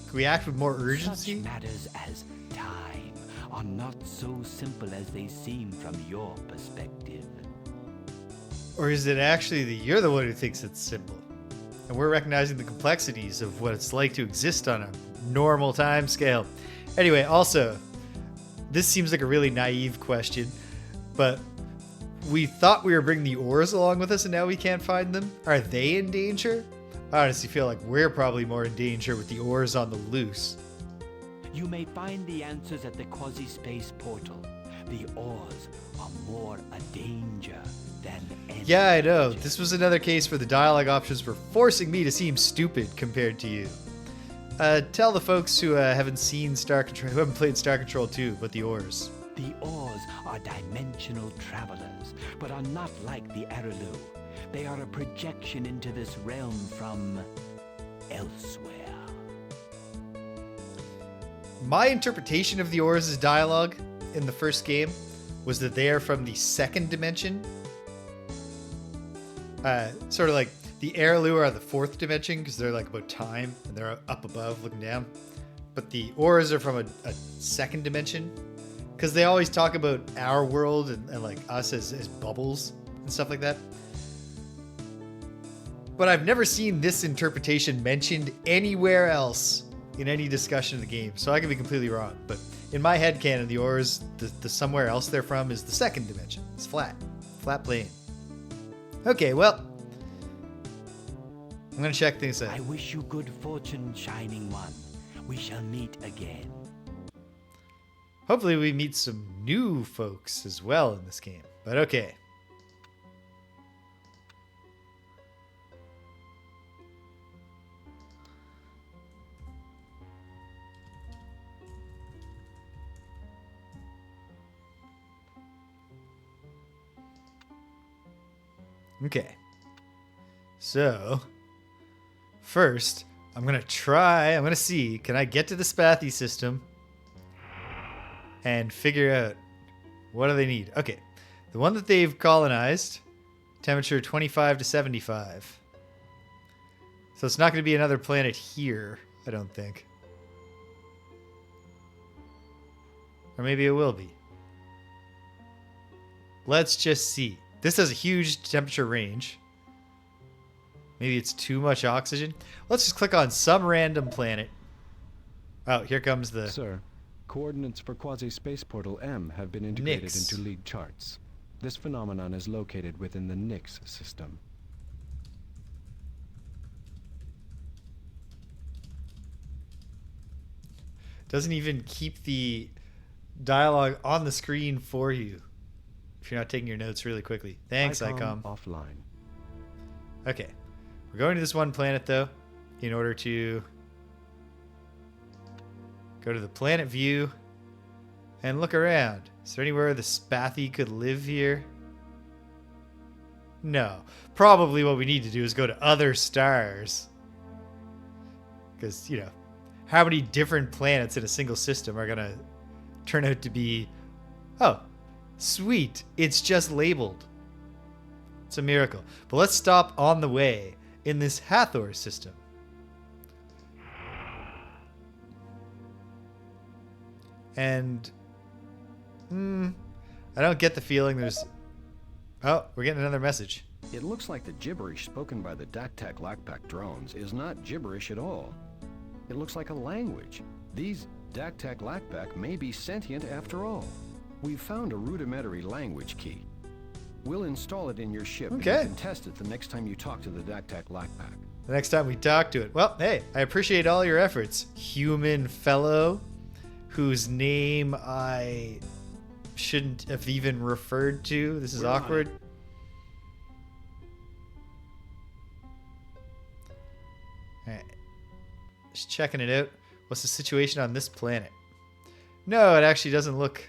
can we act with more urgency? Such matters as time are not so simple as they seem from your perspective. Or is it actually that you're the one who thinks it's simple? And we're recognizing the complexities of what it's like to exist on a normal time scale. Anyway, also, this seems like a really naive question, but we thought we were bringing the ores along with us and now we can't find them. Are they in danger? I honestly feel like we're probably more in danger with the ores on the loose. You may find the answers at the quasi-space portal. The ores are more a danger than any Yeah, I know. danger. This was another case where the dialogue options were forcing me to seem stupid compared to you. tell the folks who haven't seen Star Control, who haven't played Star Control 2, about the ores. The ores are dimensional travelers, but are not like the Ariloulaleelay. They are a projection into this realm from elsewhere. My interpretation of the ores' dialogue in the first game was that they are from the second dimension. Sort of like the Ariloulaleelay are the fourth dimension because they're like about time and they're up above looking down. But the ores are from a second dimension because they always talk about our world and like us as bubbles and stuff like that. But I've never seen this interpretation mentioned anywhere else in any discussion of the game, so I could be completely wrong. But in my headcanon, the ores, the somewhere else they're from is the second dimension. It's flat plane. Okay, well, I'm gonna check things out. I wish you good fortune, Shining One. We shall meet again. Hopefully we meet some new folks as well in this game, but okay. Okay. So, first, I'm going to see, can I get to the Spathy system and figure out what do they need? Okay. The one that they've colonized, temperature 25 to 75. So it's not going to be another planet here, I don't think. Or maybe it will be. Let's just see. This has a huge temperature range. Maybe it's too much oxygen. Let's just click on some random planet. Oh, here comes the... Sir, coordinates for quasi-space portal M have been integrated Nix. into league charts. This phenomenon is located within the Nix system. Doesn't even keep the dialogue on the screen for you if you're not taking your notes really quickly. Thanks, ICOM. Offline. Okay. We're going to this one planet, though, in order to go to the planet view and look around. Is there anywhere the Spathy could live here? No. Probably what we need to do is go to other stars. Because, you know, how many different planets in a single system are going to turn out to be... Oh, sweet. It's just labeled. It's a miracle. But let's stop on the way in this Hathor system. And I don't get the feeling there's... Oh, we're getting another message. It looks like the gibberish spoken by the Daktaklakpak drones is not gibberish at all. It looks like a language. These Daktaklakpak may be sentient after all. We've found a rudimentary language key. We'll install it in your ship and you can test it the next time you talk to the Daktaklakpak. The next time we talk to it. Well, hey, I appreciate all your efforts, human fellow, whose name I shouldn't have even referred to. This is awkward. Alright. Just checking it out. What's the situation on this planet? No, it actually doesn't look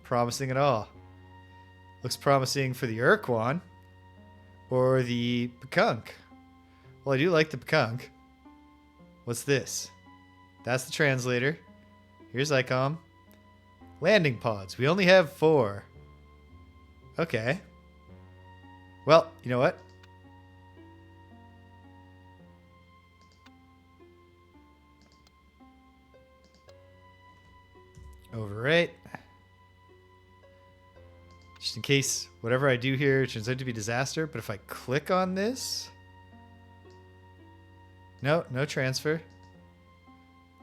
promising at all. Looks promising for the Urquan or the Pekunk. Well, I do like the Pekunk. What's this? That's the translator. Here's ICOM. Landing pods. We only have 4. Okay. Well, you know what? Overwrite. Just in case whatever I do here turns out to be a disaster. But if I click on this... No transfer.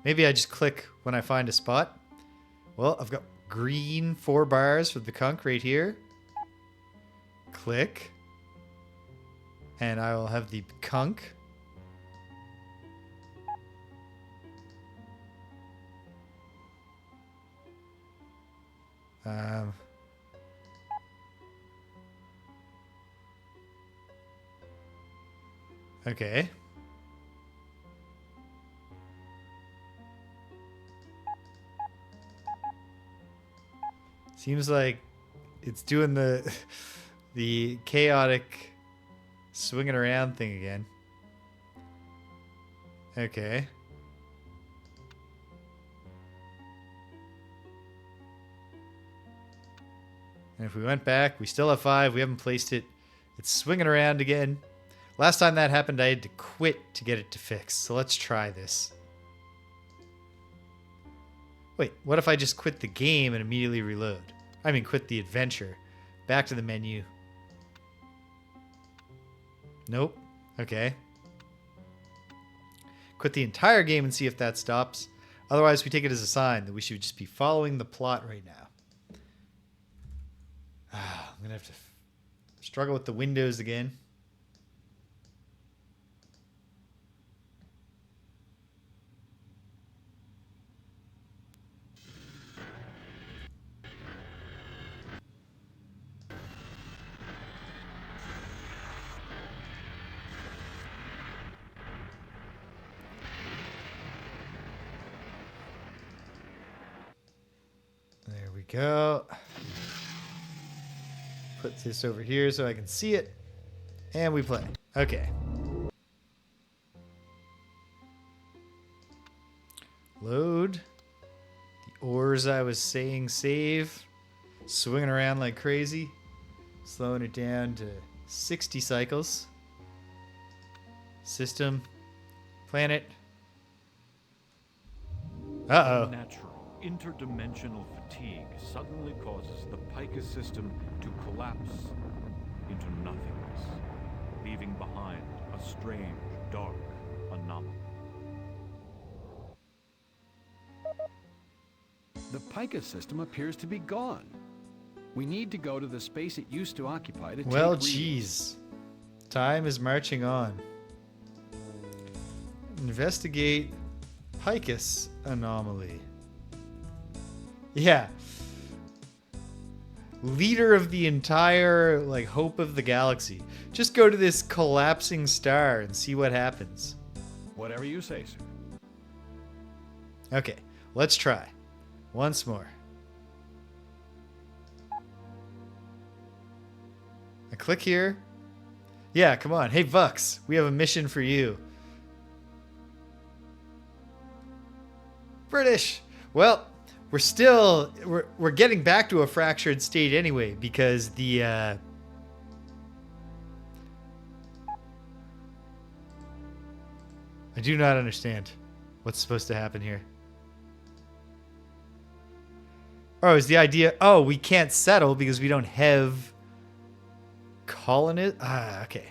Maybe I just click when I find a spot. Well, I've got green 4 bars for the Pekunk right here. Click. And I will have the Pekunk. Okay. Seems like it's doing the the chaotic swinging around thing again. Okay. And if we went back, we still have 5. We haven't placed it. It's swinging around again. Last time that happened, I had to quit to get it to fix. So let's try this. Wait, what if I just quit the game and immediately reload? I mean, quit the adventure. Back to the menu. Nope. Okay. Quit the entire game and see if that stops. Otherwise, we take it as a sign that we should just be following the plot right now. I'm going to have to struggle with the windows again. There we go. Put this over here so I can see it. And we play. Okay. Load. The ores I was saying save. Swinging around like crazy. Slowing it down to 60 cycles. System. Planet. Uh-oh. Natural interdimensional fatigue suddenly causes the Picus system to collapse into nothingness, leaving behind a strange, dark anomaly. The Picus system appears to be gone. We need to go to the space it used to occupy to Well, take geez. Time is marching on. Investigate Picus anomaly. Yeah. Leader of the entire, like, hope of the galaxy. Just go to this collapsing star and see what happens. Whatever you say, sir. Okay, let's try. Once more. I click here. Yeah, come on. Hey, Vux, we have a mission for you. British. Well, we're getting back to a fractured state anyway, because the I do not understand what's supposed to happen here. Oh, is the idea, oh, we can't settle because we don't have colonists? Ah, okay.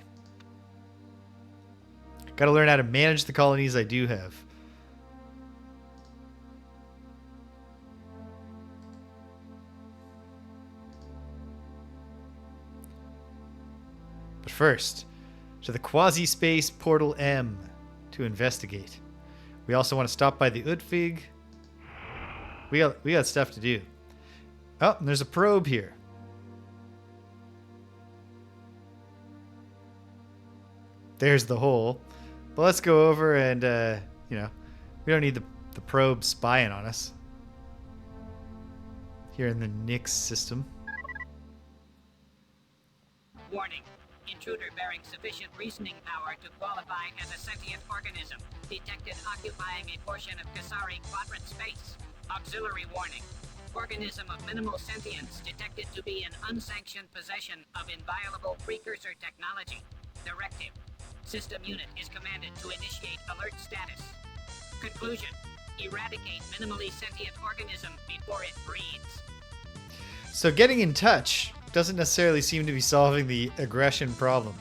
Got to learn how to manage the colonies I do have. But first, to the quasi-space portal M to investigate. We also want to stop by the Udfig. We got stuff to do. Oh, and there's a probe here. There's the hole. But let's go over and, you know, we don't need the probe spying on us. Here in the Nyx system. Warning. Intruder bearing sufficient reasoning power to qualify as a sentient organism. Detected occupying a portion of Kasari quadrant space. Auxiliary warning. Organism of minimal sentience detected to be in unsanctioned possession of inviolable precursor technology. Directive. System unit is commanded to initiate alert status. Conclusion. Eradicate minimally sentient organism before it breeds. So getting in touch doesn't necessarily seem to be solving the aggression problem.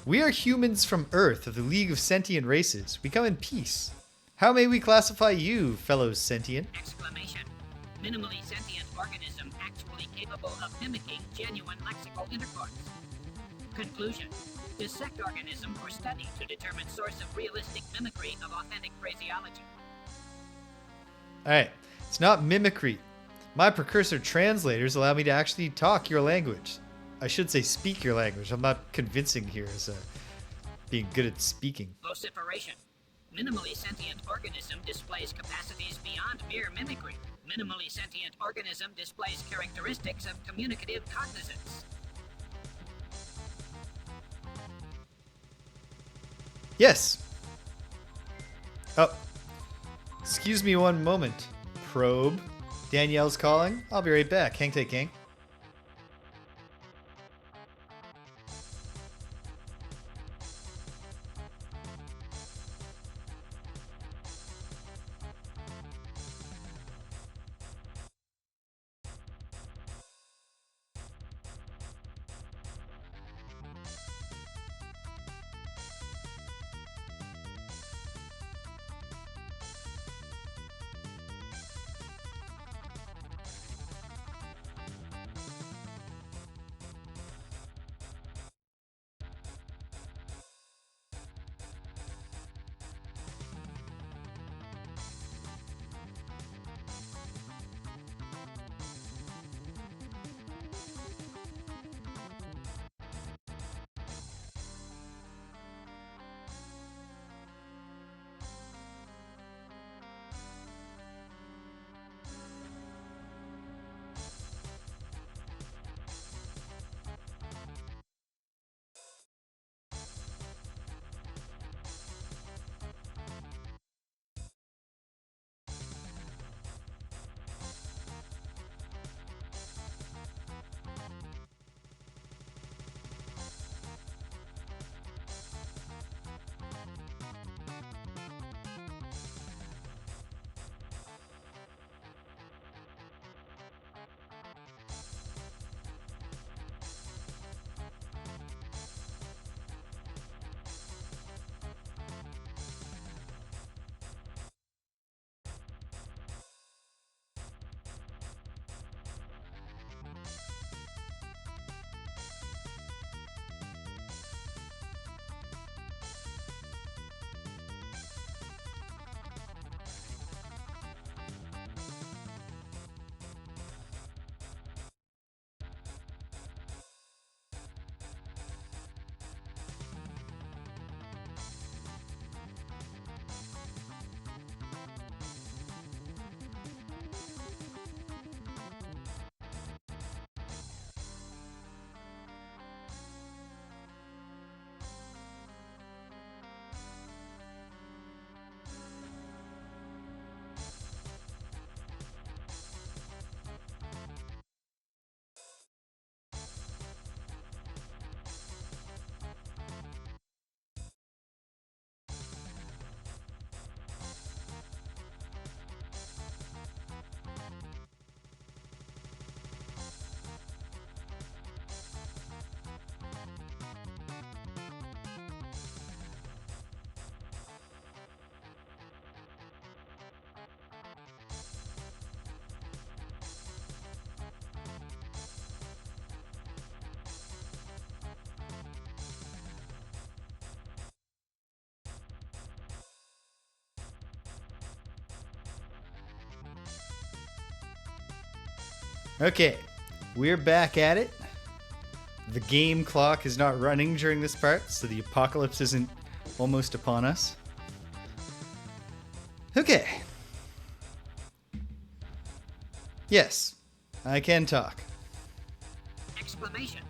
We are humans from Earth of the League of Sentient Races. We come in peace. How may we classify you, fellow sentient? Exclamation. Minimally sentient organism actually capable of mimicking genuine lexical intercourse. Conclusion. Dissect organism for study to determine source of realistic mimicry of authentic phraseology. Alright, it's not mimicry. My precursor translators allow me to actually talk your language. I should say speak your language. I'm not convincing here as being good at speaking. Vociferation. Minimally sentient organism displays capacities beyond mere mimicry. Minimally sentient organism displays characteristics of communicative cognizance. Yes. Oh. Excuse me one moment. Probe. Danielle's calling. I'll be right back. Hang tight, gang. Okay, we're back at it. The game clock is not running during this part, so the apocalypse isn't almost upon us. Okay. Yes, I can talk. Exclamation.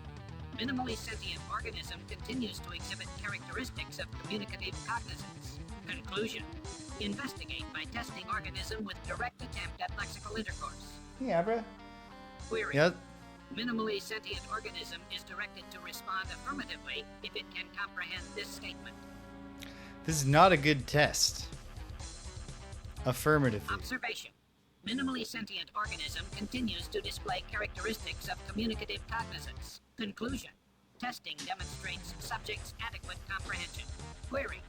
Minimally sentient organism continues to exhibit characteristics of communicative cognizance. Conclusion. Investigate by testing organism with direct attempt at lexical intercourse. Yeah, bruh. Query. Yep. Minimally sentient organism is directed to respond affirmatively if it can comprehend this statement. This is not a good test. Affirmatively. Observation. Minimally sentient organism continues to display characteristics of communicative cognizance. Conclusion. Testing demonstrates subject's adequate comprehension. Query.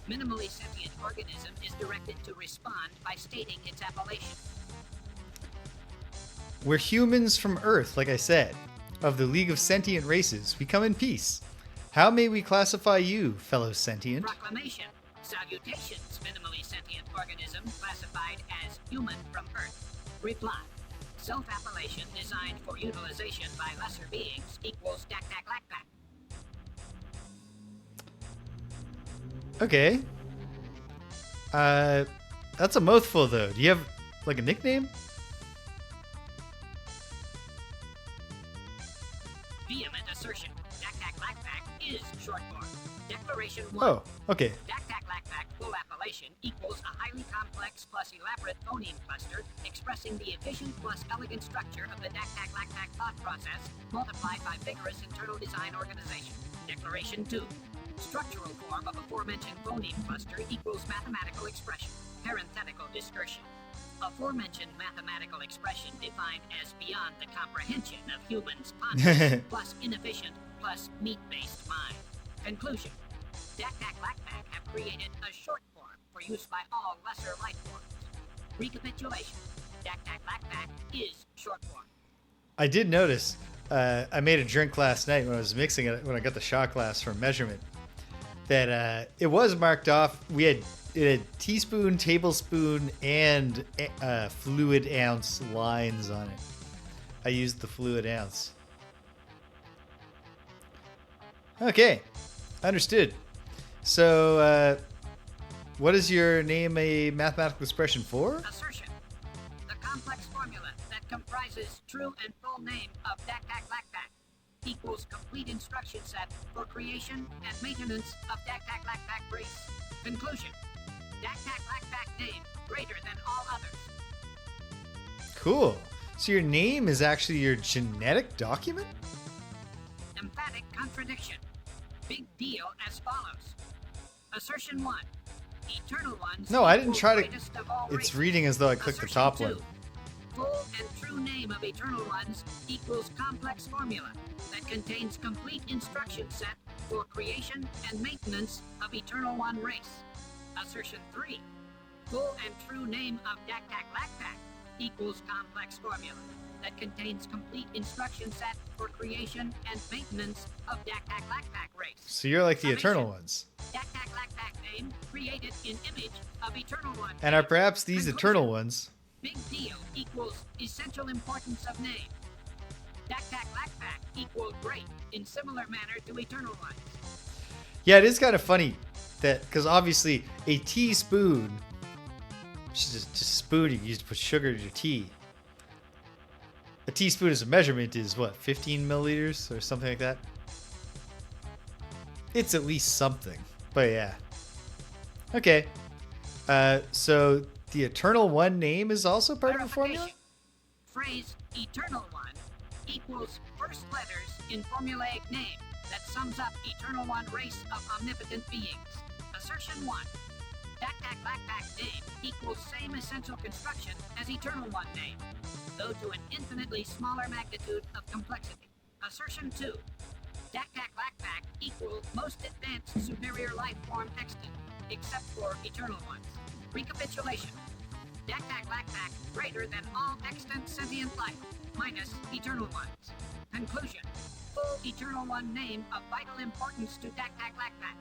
Minimally sentient organism is directed to respond by stating its appellation. We're humans from Earth, like I said. Of the League of Sentient Races, we come in peace. How may we classify you, fellow sentient? Proclamation. Salutations, minimally sentient organism classified as human from Earth. Reply. Self-appellation designed for utilization by lesser beings equals Daktaklakpak. Okay. That's a mouthful, though. Do you have, like, a nickname? Vehement assertion. Daktaklakpak is short form. Declaration 1. Oh, okay. Daktaklakpak full appellation equals a highly complex plus elaborate phoneme cluster expressing the efficient plus elegant structure of the Daktaklakpak thought process multiplied by vigorous internal design organization. Declaration 2. Structural form of aforementioned phoneme cluster equals mathematical expression. Parenthetical discursion. Aforementioned mathematical expression defined as beyond the comprehension of humans' conscious plus inefficient plus meat-based mind. Conclusion. Daktaklakpak have created a short form for use by all lesser life forms. Recapitulation. Daktaklakpak is short form. I did notice, I made a drink last night when I was mixing it, when I got the shot glass for measurement, that it was marked off. It had teaspoon, tablespoon, and fluid ounce lines on it. I used the fluid ounce. Okay, understood. So, what is your name a mathematical expression for? Assertion. The complex formula that comprises true and full name of Daktaklakpak equals complete instruction set for creation and maintenance of Daktaklakpak race. Conclusion. Daktaklakpak name greater than all others. Cool. So your name is actually your genetic document? Emphatic contradiction. Big deal as follows. Assertion 1. Eternal ones. No, I didn't equal try to. greatest of all It's races. reading as though I clicked the Assertion top 2. one. Full and true name of eternal ones equals complex formula that contains complete instruction set for creation and maintenance of eternal one race. Assertion 3. Full and true name of Daktaklakpak equals complex formula that contains complete instruction set for creation and maintenance of Daktaklakpak race. So you're like the Summation. eternal ones. Daktaklakpak name created in image of eternal one. And are perhaps these Conclusion. eternal ones? Big deal equals essential importance of name. Daktaklakpak equal great in similar manner to eternal ones. Yeah, it is kind of funny that, because obviously a teaspoon, which is just a spoon you use to put sugar in your tea. A teaspoon as a measurement is what, 15 milliliters or something like that? It's at least something, but yeah. Okay, so the eternal one name is also part of the formula? Phrase eternal one equals first letters in formulaic name that sums up eternal one race of omnipotent beings. Assertion 1. Daktaklakpak name equals same essential construction as eternal one name, though to an infinitely smaller magnitude of complexity. Assertion 2. Daktaklakpak equal most advanced superior life form extant, except for eternal ones. Recapitulation. Daktaklakpak greater than all extant sentient life, minus eternal ones. Conclusion. Full eternal one name of vital importance to Daktaklakpak.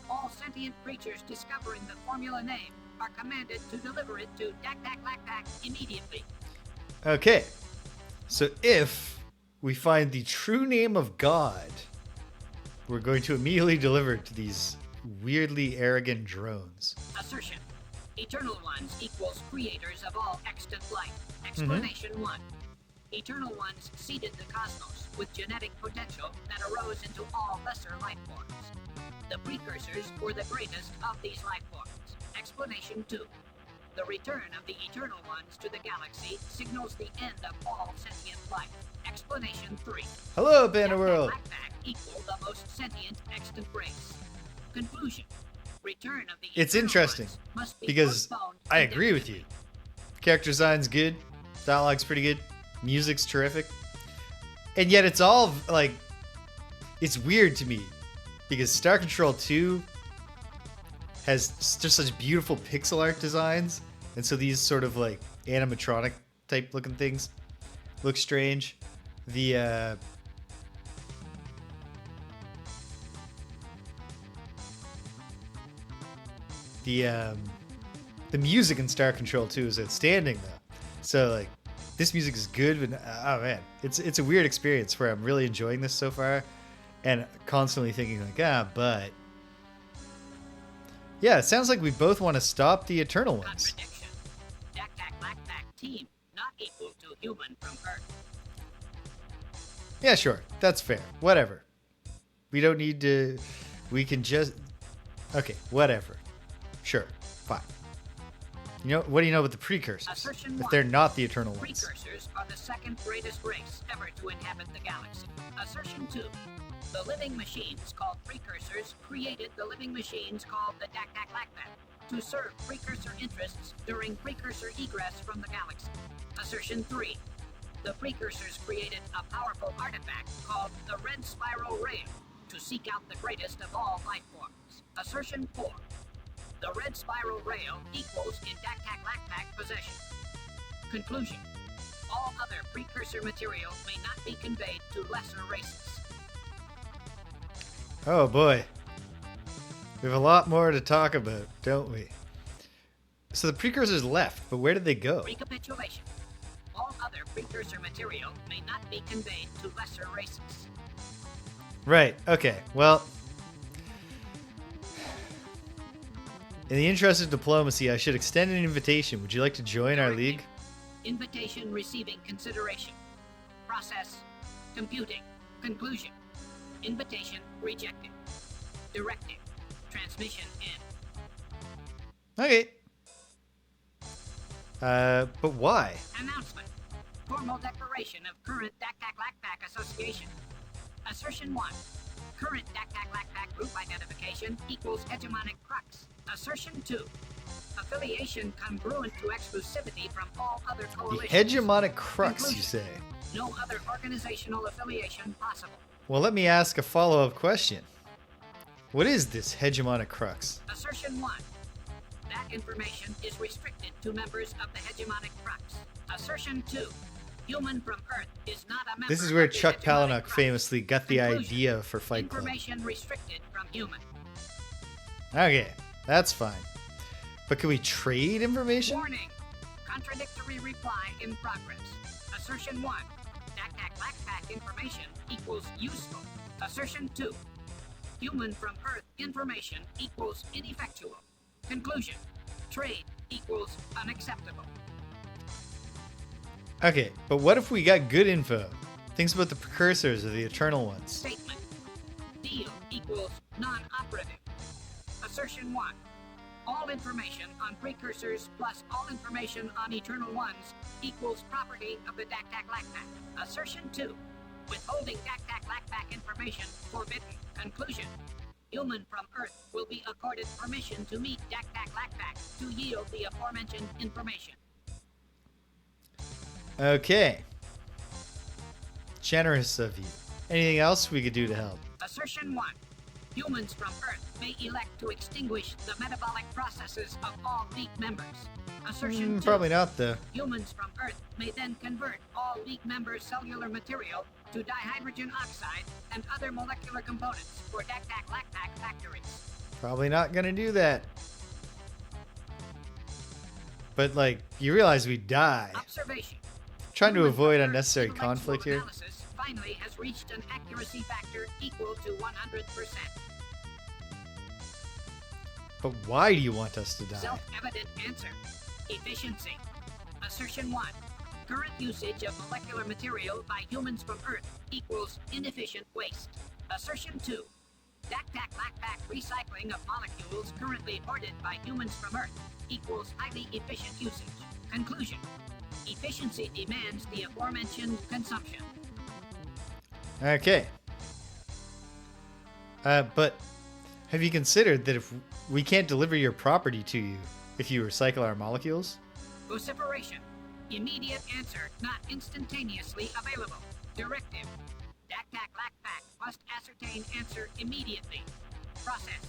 All sentient creatures discovering the formula name are commanded to deliver it to Daktaklakpak immediately. Okay, so if we find the true name of God, we're going to immediately deliver it to these weirdly arrogant drones. Assertion. Eternal ones equals creators of all extant life. Explanation 1. Eternal ones seeded the cosmos with genetic potential that arose into all lesser life forms. The precursors were the greatest of these life forms. Explanation 2. The return of the Eternal Ones to the galaxy signals the end of all sentient life. Explanation 3. Hello, Panda World. Daktaklakpak equal the most sentient extant race. Conclusion. Return of the It's Eternal interesting Ones must be because postponed I agree with you. indefinitely. Character design's good, dialogue's pretty good, music's terrific, and yet it's all like, it's weird to me because Star Control 2 has just such beautiful pixel art designs, and so these sort of like animatronic type looking things look strange. The music in Star Control 2 is outstanding though. So like this music is good, but oh man, it's a weird experience where I'm really enjoying this so far and constantly thinking like, but yeah, it sounds like we both want to stop the Eternal Ones. Contradiction. Daktaklakpak team not equal to human from Earth. Yeah, sure. That's fair. Whatever. We don't need to... We can just... Okay, whatever. Sure. Fine. You know, what do you know about the precursors? Assertion If one. they're not the eternal ones. Precursors are the second greatest race ever to inhabit the galaxy. Assertion 2. The living machines called precursors created the living machines called the Daktaklakpak to serve precursor interests during precursor egress from the galaxy. Assertion 3. The precursors created a powerful artifact called the Red Spiral Rail to seek out the greatest of all life forms. Assertion 4. The Red Spiral Rail equals in Daktaklakpak possession. Conclusion. All other precursor material may not be conveyed to lesser races. Oh boy. We have a lot more to talk about, don't we? So the precursors left, but where did they go? Recapitulation. All other precursor material may not be conveyed to lesser races. Right, okay. Well, in the interest of diplomacy, I should extend an invitation. Would you like to join our league? Invitation receiving consideration. Process. Computing. Conclusion. Invitation rejected. Directive. Transmission in. Okay. But why? Announcement. Formal declaration of current Daktaklakpak Association. Assertion 1. Current Daktaklakpak group identification equals Hegemonic Crux. Assertion 2. Affiliation congruent to exclusivity from all other The coalitions. Hegemonic Crux, Conclusion. you say? No other organizational affiliation possible. Well, let me ask a follow-up question. What is this Hegemonic Crux? Assertion 1. That information is restricted to members of the Hegemonic Crux. Assertion 2. Human from Earth is not a member This is where of the Chuck Hegemonic Palahniuk Crux. famously got the Conclusion. idea for Fight Club. Information restricted from human. Okay, that's fine. But can we trade information? Warning. Contradictory reply in progress. Assertion 1. Daktaklakpak information equals useful. Assertion 2. Human from Earth information equals ineffectual. Conclusion. Trade equals unacceptable. Okay, but what if we got good info? Things about the precursors or the eternal ones. Statement. Deal equals non-operative. Assertion 1. All information on precursors plus all information on eternal ones equals property of the Daktaklakpak. Assertion 2. Withholding Daktaklakpak information forbidden. Conclusion. Human from Earth will be accorded permission to meet Daktaklakpak to yield the aforementioned information. Okay. Generous of you. Anything else we could do to help? Assertion 1. Humans from Earth may elect to extinguish the metabolic processes of all League members. Assertion 2. Probably not, though. Humans from Earth may then convert all League members' cellular material to dihydrogen oxide and other molecular components for Daktaklakpak factories. Probably not gonna do that. But, like, you realize we die. Observation. Trying to Human avoid from Earth unnecessary intellectual conflict here. Analysis finally has reached an accuracy factor equal to 100%. But why do you want us to die? Self-evident answer. Efficiency. Assertion 1. Current usage of molecular material by humans from Earth equals inefficient waste. Assertion 2. Daktaklakpak recycling of molecules currently hoarded by humans from Earth equals highly efficient usage. Conclusion. Efficiency demands the aforementioned consumption. Okay. But have you considered that if we can't deliver your property to you if you recycle our molecules? Vociferation. Immediate answer not instantaneously available. Directive. Daktaklakpak must ascertain answer immediately. Process.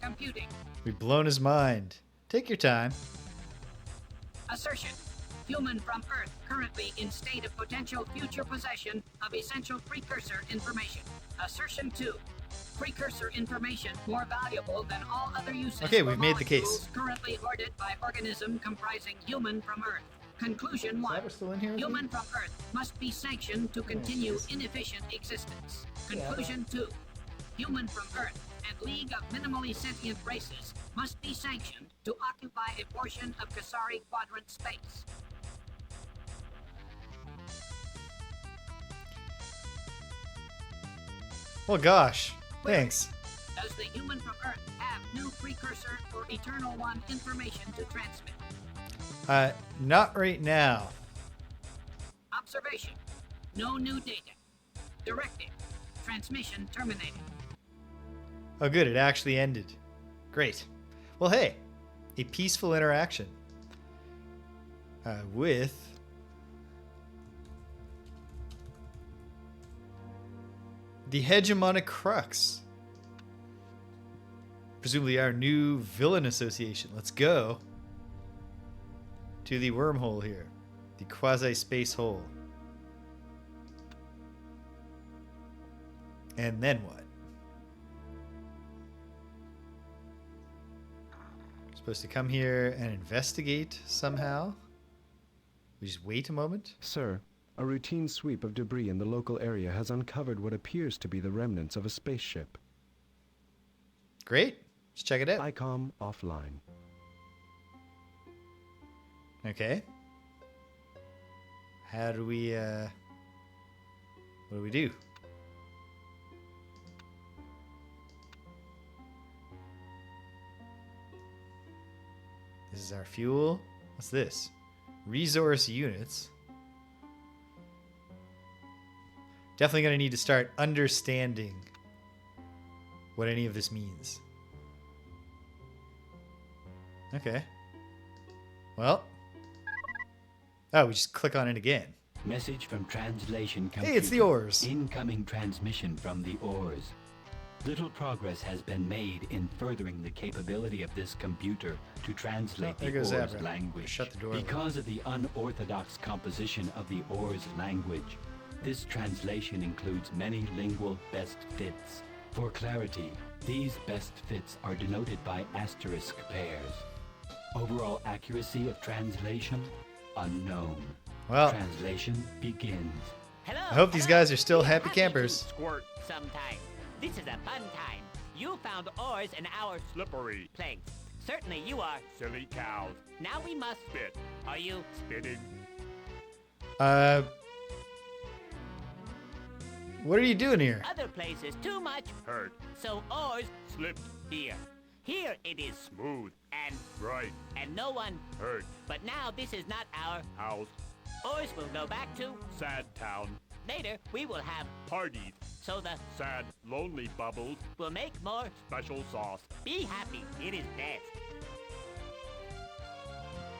Computing. We've blown his mind. Take your time. Assertion. Human from Earth currently in state of potential future possession of essential precursor information. Assertion 2. Precursor information more valuable than all other uses. Okay, for we've made the case. molecules currently hoarded by organism comprising human from Earth. Conclusion 1. Still in here? Human from Earth must be sanctioned to continue inefficient existence. Conclusion 2. Human from Earth and League of Minimally Sentient Races must be sanctioned to occupy a portion of Kasari Quadrant space. Well, gosh. Thanks. Does the human from Earth have new precursor or Eternal One information to transmit? Not right now. Observation. No new data. Directive. Transmission terminated. Oh, good. It actually ended. Great. Well, hey. A peaceful interaction. With... the Hegemonic Crux. Presumably our new villain association. Let's go to the wormhole here. The quasi-space hole. And then what? We're supposed to come here and investigate somehow? We just wait a moment? Sir, a routine sweep of debris in the local area has uncovered what appears to be the remnants of a spaceship. Great. Let's check it out. ICOM offline. Okay. How do we, what do we do? This is our fuel. What's this? Resource units. Definitely going to need to start understanding what any of this means. Okay. Well. Oh, we just click on it again. Message from translation computer. Hey, it's the ores. Incoming transmission from the ores. Little progress has been made in furthering the capability of this computer to translate there the goes ores Abra. language. Shut the door. Because of the unorthodox composition of the ores language, this translation includes many lingual best fits. For clarity, these best fits are denoted by asterisk pairs. Overall accuracy of translation, unknown. Well, Translation begins. Hello. I hope these guys are still happy campers. Squirt. Sometime. This is a fun time. You found ores in our Slippery. place. Certainly you are. Silly cows. Now we must. Spit. Are you? Spitting. What are you doing here? Other places too much. Hurt. So ores Slipped. here. Here it is. Smooth. And Right. no one. Hurt. But now this is not our. House. Ores will go back to. Sad town. Later we will have. Parties. So the Sad. Lonely bubbles. will make more. Special sauce. Be happy. It is best.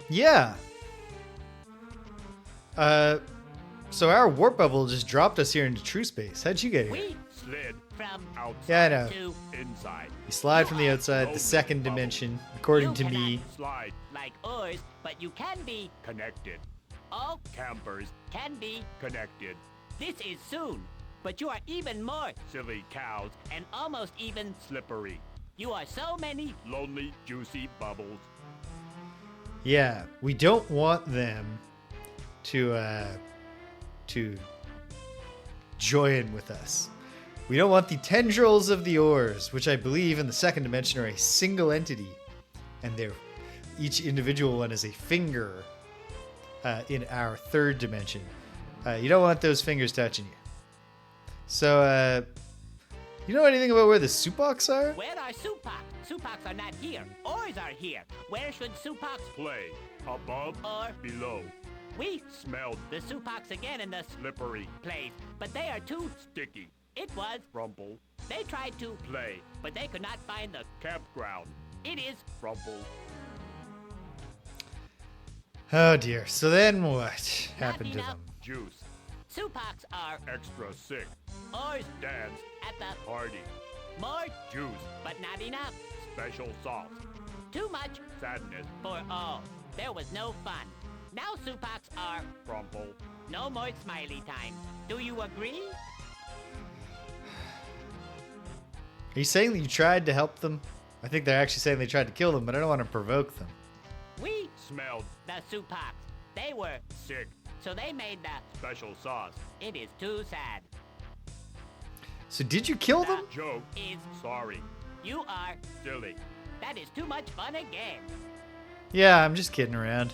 Yeah. So our warp bubble just dropped us here into true space. How'd you get here? We Slid. from Outside. Yeah, I know. to Inside. You slide from the outside, the second dimension, according to me. Slide. like ores, but you can be. Connected. All Campers. can be. Connected. This is soon. But you are even more. Silly cows. And almost even. Slippery. You are so many. Lonely, juicy bubbles. Yeah, we don't want them to join with us. We don't want the tendrils of the ores, which I believe in the second dimension are a single entity, and each individual one is a finger in our third dimension. You don't want those fingers touching you. So, you know anything about where the Supocs are? Where are Supocs? Supocs are not here. Ores are here. Where should Supocs Play. Above. or Below. we Smelled. the Supocs again in the Slippery. place? But they are too. Sticky. It was. Rumple. They tried to, Play. but they could not find the. Campground. It is. Rumple. Oh dear. So then what happened to enough. them? Juice. Supocs are Extra sick. ores Dance. at the Party. more, Juice. but not enough. Special sauce. Too much Sadness. for all. There was no fun. Now Supocs are Crumple. no more smiley time. Do you agree? Are you saying that you tried to help them? I think they're actually saying they tried to kill them, but I don't want to provoke them. We, Smelled. the Supocs, they were, Sick. so they made the. Special sauce. It is too sad. So did you kill them? Joke. Is Sorry. you are. Silly. That is too much fun again. Yeah, I'm just kidding around.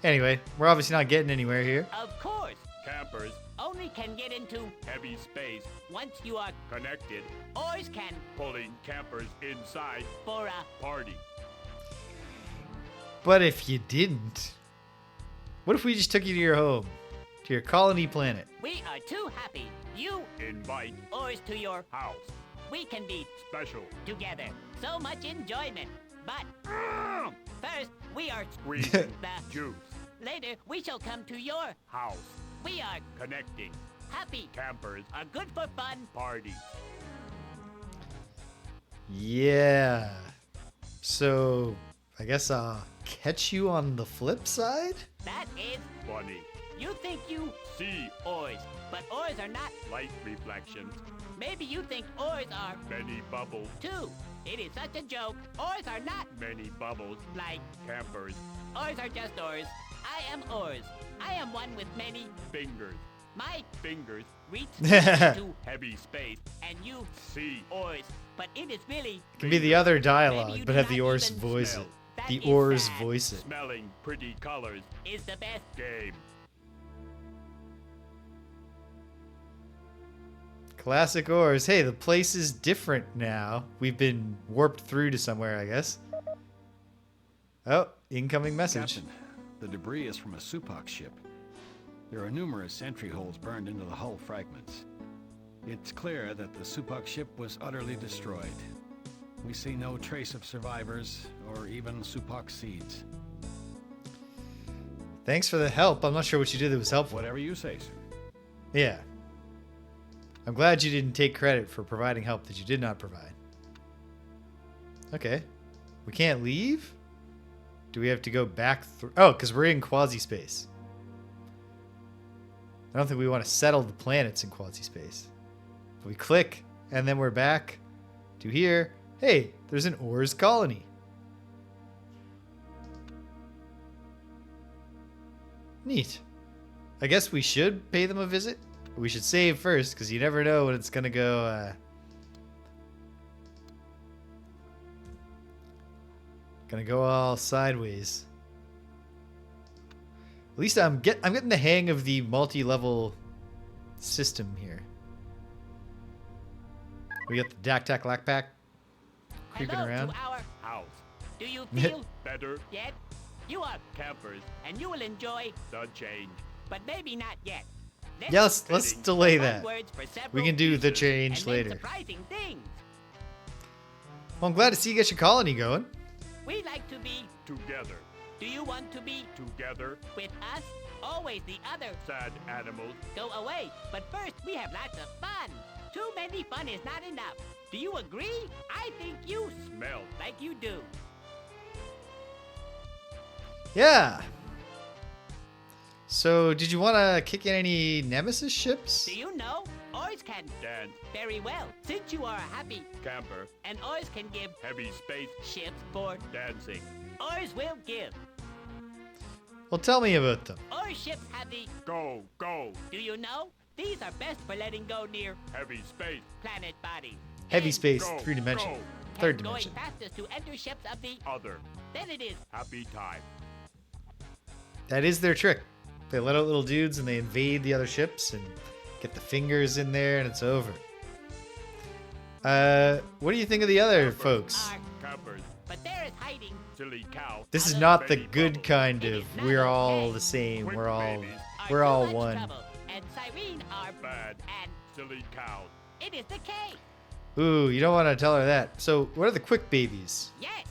Anyway, we're obviously not getting anywhere here. Of course. Campers. Oh only can get into heavy space, once you are connected, oars can pulling campers inside, for a party. But if you didn't, what if we just took you to your home, to your colony planet? we are too happy. You Invite oars to your house. we can be Special. together. So much enjoyment. But first we are Squeezing the juice. later we shall come to your House. we are Connecting. happy Campers. are good for fun. Party. Yeah. So, I guess I'll catch you on the flip side? That is Funny. you think you See oars, but oars are not. light reflections. Maybe you think oars are Many bubbles. too. It is such a joke. Oars are not Many bubbles. like Campers. oars are just oars. I am oars. I am one with many. Fingers. My Fingers. reach to Heavy space. and you See. oars. But it is really It can be the other Maybe dialogue, you but do have the not oars even voice smell. it. That The is oars sad. voice it. Smelling pretty colors. is the best. Game. Classic oars. Hey, the place is different now. We've been warped through to somewhere, I guess. Oh, incoming message. Captain, the debris is from a Supak ship. There are numerous entry holes burned into the hull fragments. It's clear that the Supak ship was utterly destroyed. We see no trace of survivors or even Supak seeds. Thanks for the help. I'm not sure what you did that was helpful. Whatever you say, sir. Yeah. I'm glad you didn't take credit for providing help that you did not provide. Okay. We can't leave? Do we have to go back through? Oh, because we're in quasi-space. I don't think we want to settle the planets in quasi-space. But we click, and then we're back to here. Hey, there's an Oars colony. Neat. I guess we should pay them a visit. But we should save first, because you never know when it's going to go... Gonna go all sideways. At least I'm getting the hang of the multi-level system here. We got the Daktaklakpak creeping Hello around. to our House. Do you feel Better. yet? You are Campers. and you will enjoy, The change. but maybe not yet. Yeah, let's delay that. Words for several We can do the pieces, change and then later. surprising things. Well, I'm glad to see you get your colony going. We like to be. Together. Do you want to be Together. with us? Always the other. Sad animals. Go away. But first, we have lots of fun. Too many fun is not enough. Do you agree? I think you Smell. like you do. Yeah. So, did you want to kick in any Nemesis ships? Do you know? Oars can Dance. very well. Since you are a happy, Camper. and oars can give Heavy space. ships for Dancing. oars will give. Well, tell me about them. Oar ships have the. Go. Go. Do you know? These are best for letting go near Heavy space. planet bodies. Heavy And space, Go, 3-dimension, go. third going dimension. fastest to enter ships of the. Other. Then it is. Happy time. That is their trick. They let out little dudes and they invade the other ships and get the fingers in there and it's over. What do you think of the other folks? Are, Campers. but there is hiding. Silly cow. This is not the Baby good bubbles. kind It of is not we're all okay. the same. Quick We're all babies. Are we're too all much one. trouble, and Syreen are Bad. and Silly cow. it is the case. Ooh, you don't want to tell her that. So, what are the quick babies? Yes,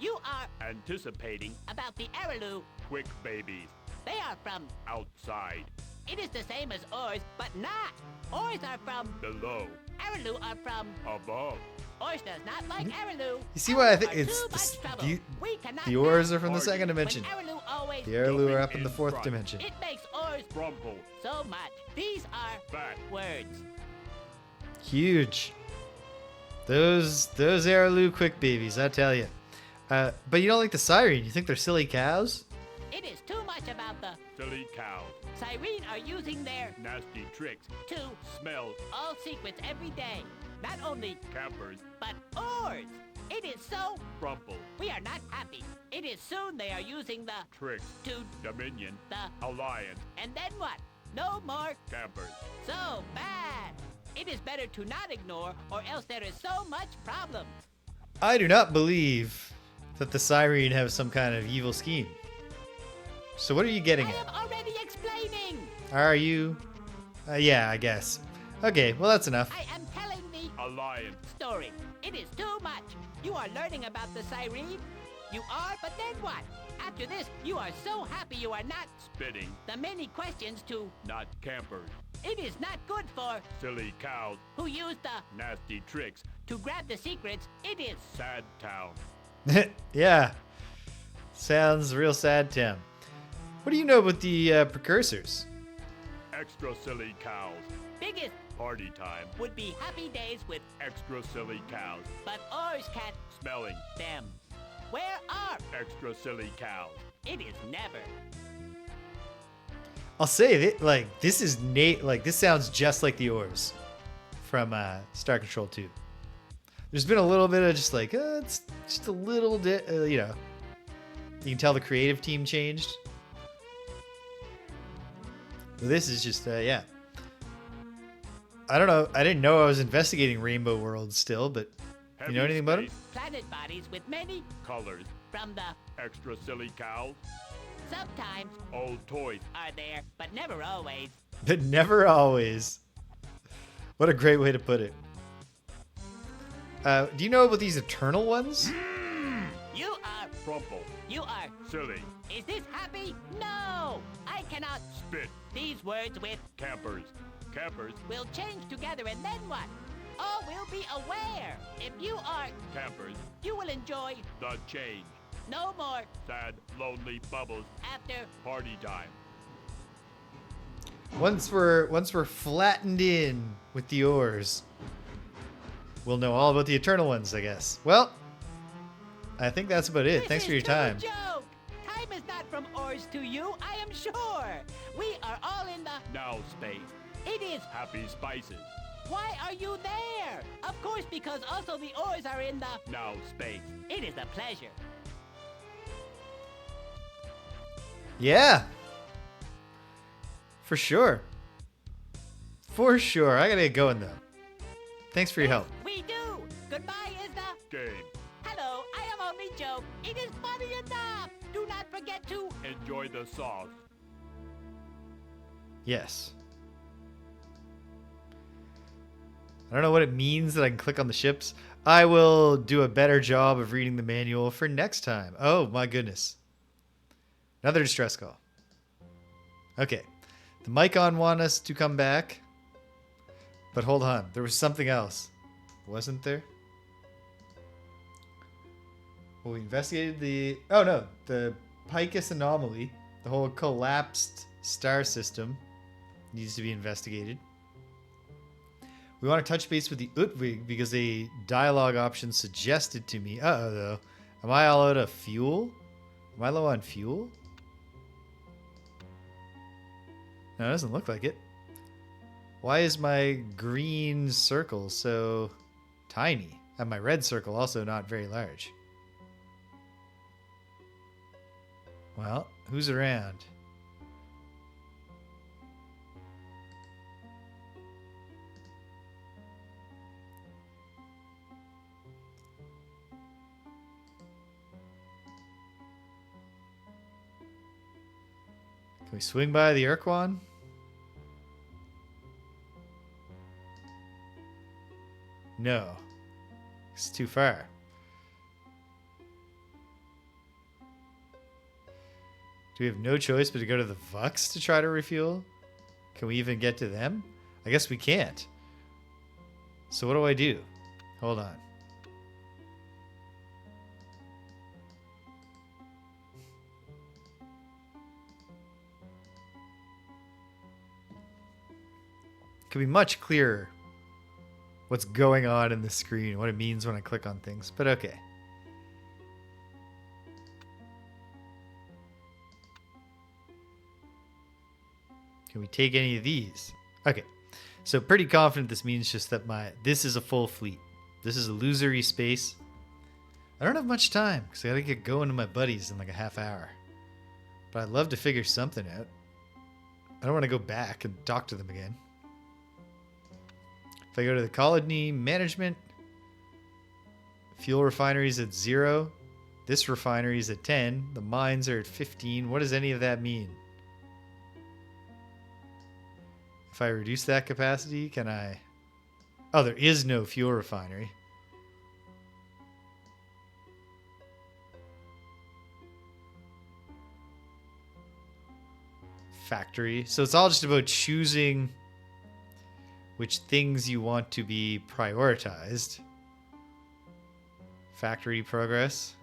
you are Anticipating. about the Ariloulaleelay. Quick babies. They are from. Outside. It is the same as oars, but not. Oars are from. Below. Ariloulaleay are from. Above. Oars does not like Ariloulaleay. You see why I Ariloulaleay think are it's too the, much trouble. the, We cannot the oars now. are from the Party. second dimension. When Ariloulaleay always. The Ariloulaleay are up in in the fourth front. dimension. It makes oars Crumple. so much. These are Back. words. Huge. Those Ariloulaleay quick babies, I tell you. But you don't like the Syreen. You think they're silly cows? It is too much about the. Silly cow. Syreen are using their. Nasty tricks. To Smell. all secrets every day. Not only, Campers. but oars. It is so. Crumple. We are not happy. It is soon they are using the. Tricks. To Dominion. the. Alliance. And then what? No more. Campers. So bad. It is better to not ignore, or else there is so much problem. I do not believe that the Syreen have some kind of evil scheme. So what are you getting I at? am already explaining. Are you? Yeah, I guess. Okay, well that's enough. I am telling the Alliance. story. It is too much. You are learning about the Syreen. You are, but then what? After this, you are so happy you are not. Spitting. The many questions to. Not campers. It is not good for. Silly cows. Who used the. Nasty tricks. To grab the secrets. It is. Sad town. Yeah. Sounds real sad, Tim. What do you know about the precursors? Extra silly cows. Biggest Party time. would be happy days with. Extra silly cows. But ours can't. Smelling. Them. Where are. Extra silly cows. It is never. I'll say that, like, this is this sounds just like the ores from Star Control 2. There's been a little bit of just like, it's just a little bit, you know. You can tell the creative team changed. But this is just, yeah. I don't know. I didn't know I was investigating Rainbow Worlds still, but you know anything about it? Planet bodies with many. Colors. From the. Extra silly cows. Sometimes. Old toys. Are there, but never always. But never always. What a great way to put it. Do you know about these eternal ones? You are. Crumple. You are. Silly. Is this happy? No! I cannot. Spit. These words with. Campers. Campers. Will change together and then what? All will be aware. If you are. Campers. You will enjoy. The change. No more. Sad, lonely bubbles. After. Party time. Once we're flattened in with the ores, we'll know all about the eternal ones, I guess. Well, I think that's about it. This Thanks for is your time. no joke. Time is not from ores to you, I am sure. We are all in the. Now space. It is. Happy spices. Why are you there? Of course, because also the ores are in the. Now space. It is a pleasure. Yeah. For sure. For sure. I gotta get going though. Thanks for your help. We do. Goodbye is the. Game. Hello, I am only joke. It is funny enough. Do not forget to. Enjoy the sauce. Yes. I don't know what it means that I can click on the ships. I will do a better job of reading the manual for next time. Oh my goodness. Another distress call. Okay. The Mycon want us to come back. But hold on. There was something else. Wasn't there? Well, we investigated the... Oh no. The Picus anomaly. The whole collapsed star system needs to be investigated. We want to touch base with the Utwig because a dialogue option suggested to me. Uh-oh, though. Am I all out of fuel? Am I low on fuel? No, it doesn't look like it. Why is my green circle so tiny? And my red circle also not very large. Well, who's around? Can we swing by the Urquan? No. It's too far. Do we have no choice but to go to the Vux to try to refuel? Can we even get to them? I guess we can't. So what do I do? Hold on. Could be much clearer what's going on in the screen, what it means when I click on things, but okay. Can we take any of these? Okay, so pretty confident this means just that this is a full fleet. This is a losery space. I don't have much time because I gotta get going to my buddies in like a half hour. But I'd love to figure something out. I don't want to go back and talk to them again. If I go to the colony management, fuel refineries at 0. This refinery is at 10. The mines are at 15. What does any of that mean? If I reduce that capacity, can I... Oh, there is no fuel refinery. Factory. So it's all just about choosing which things you want to be prioritized. Factory progress.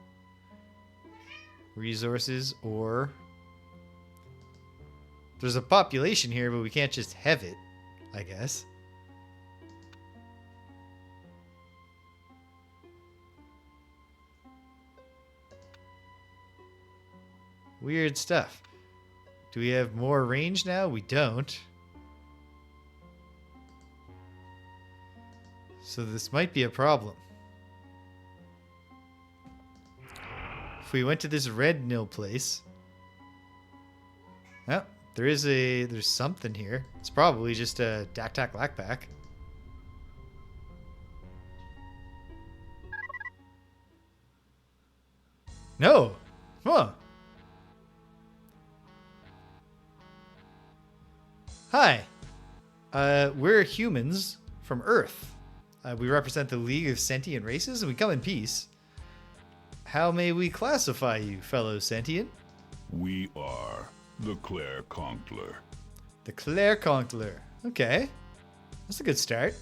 Resources, or... There's a population here, but we can't just have it, I guess. Weird stuff. Do we have more range now? We don't. So this might be a problem. If we went to this red nil place... Oh, there's something here. It's probably just a Daktaklakpak. No! Huh. Hi. We're humans from Earth. We represent the League of Sentient Races, and we come in peace. How may we classify you, fellow sentient? We are the Clairconctlar. The Clairconctlar. Okay. That's a good start.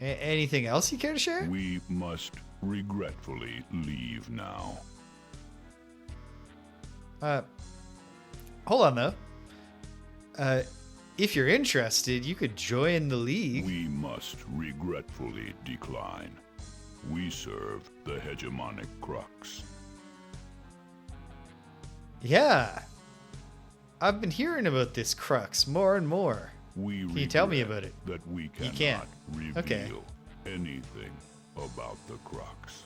Anything else you care to share? We must regretfully leave now. Hold on, though. If you're interested, you could join the League. We must regretfully decline. We serve the Hegemonic Crux. Yeah. I've been hearing about this Crux more and more. Can you tell me about it? That we You cannot can't. reveal Okay. anything about the Crux.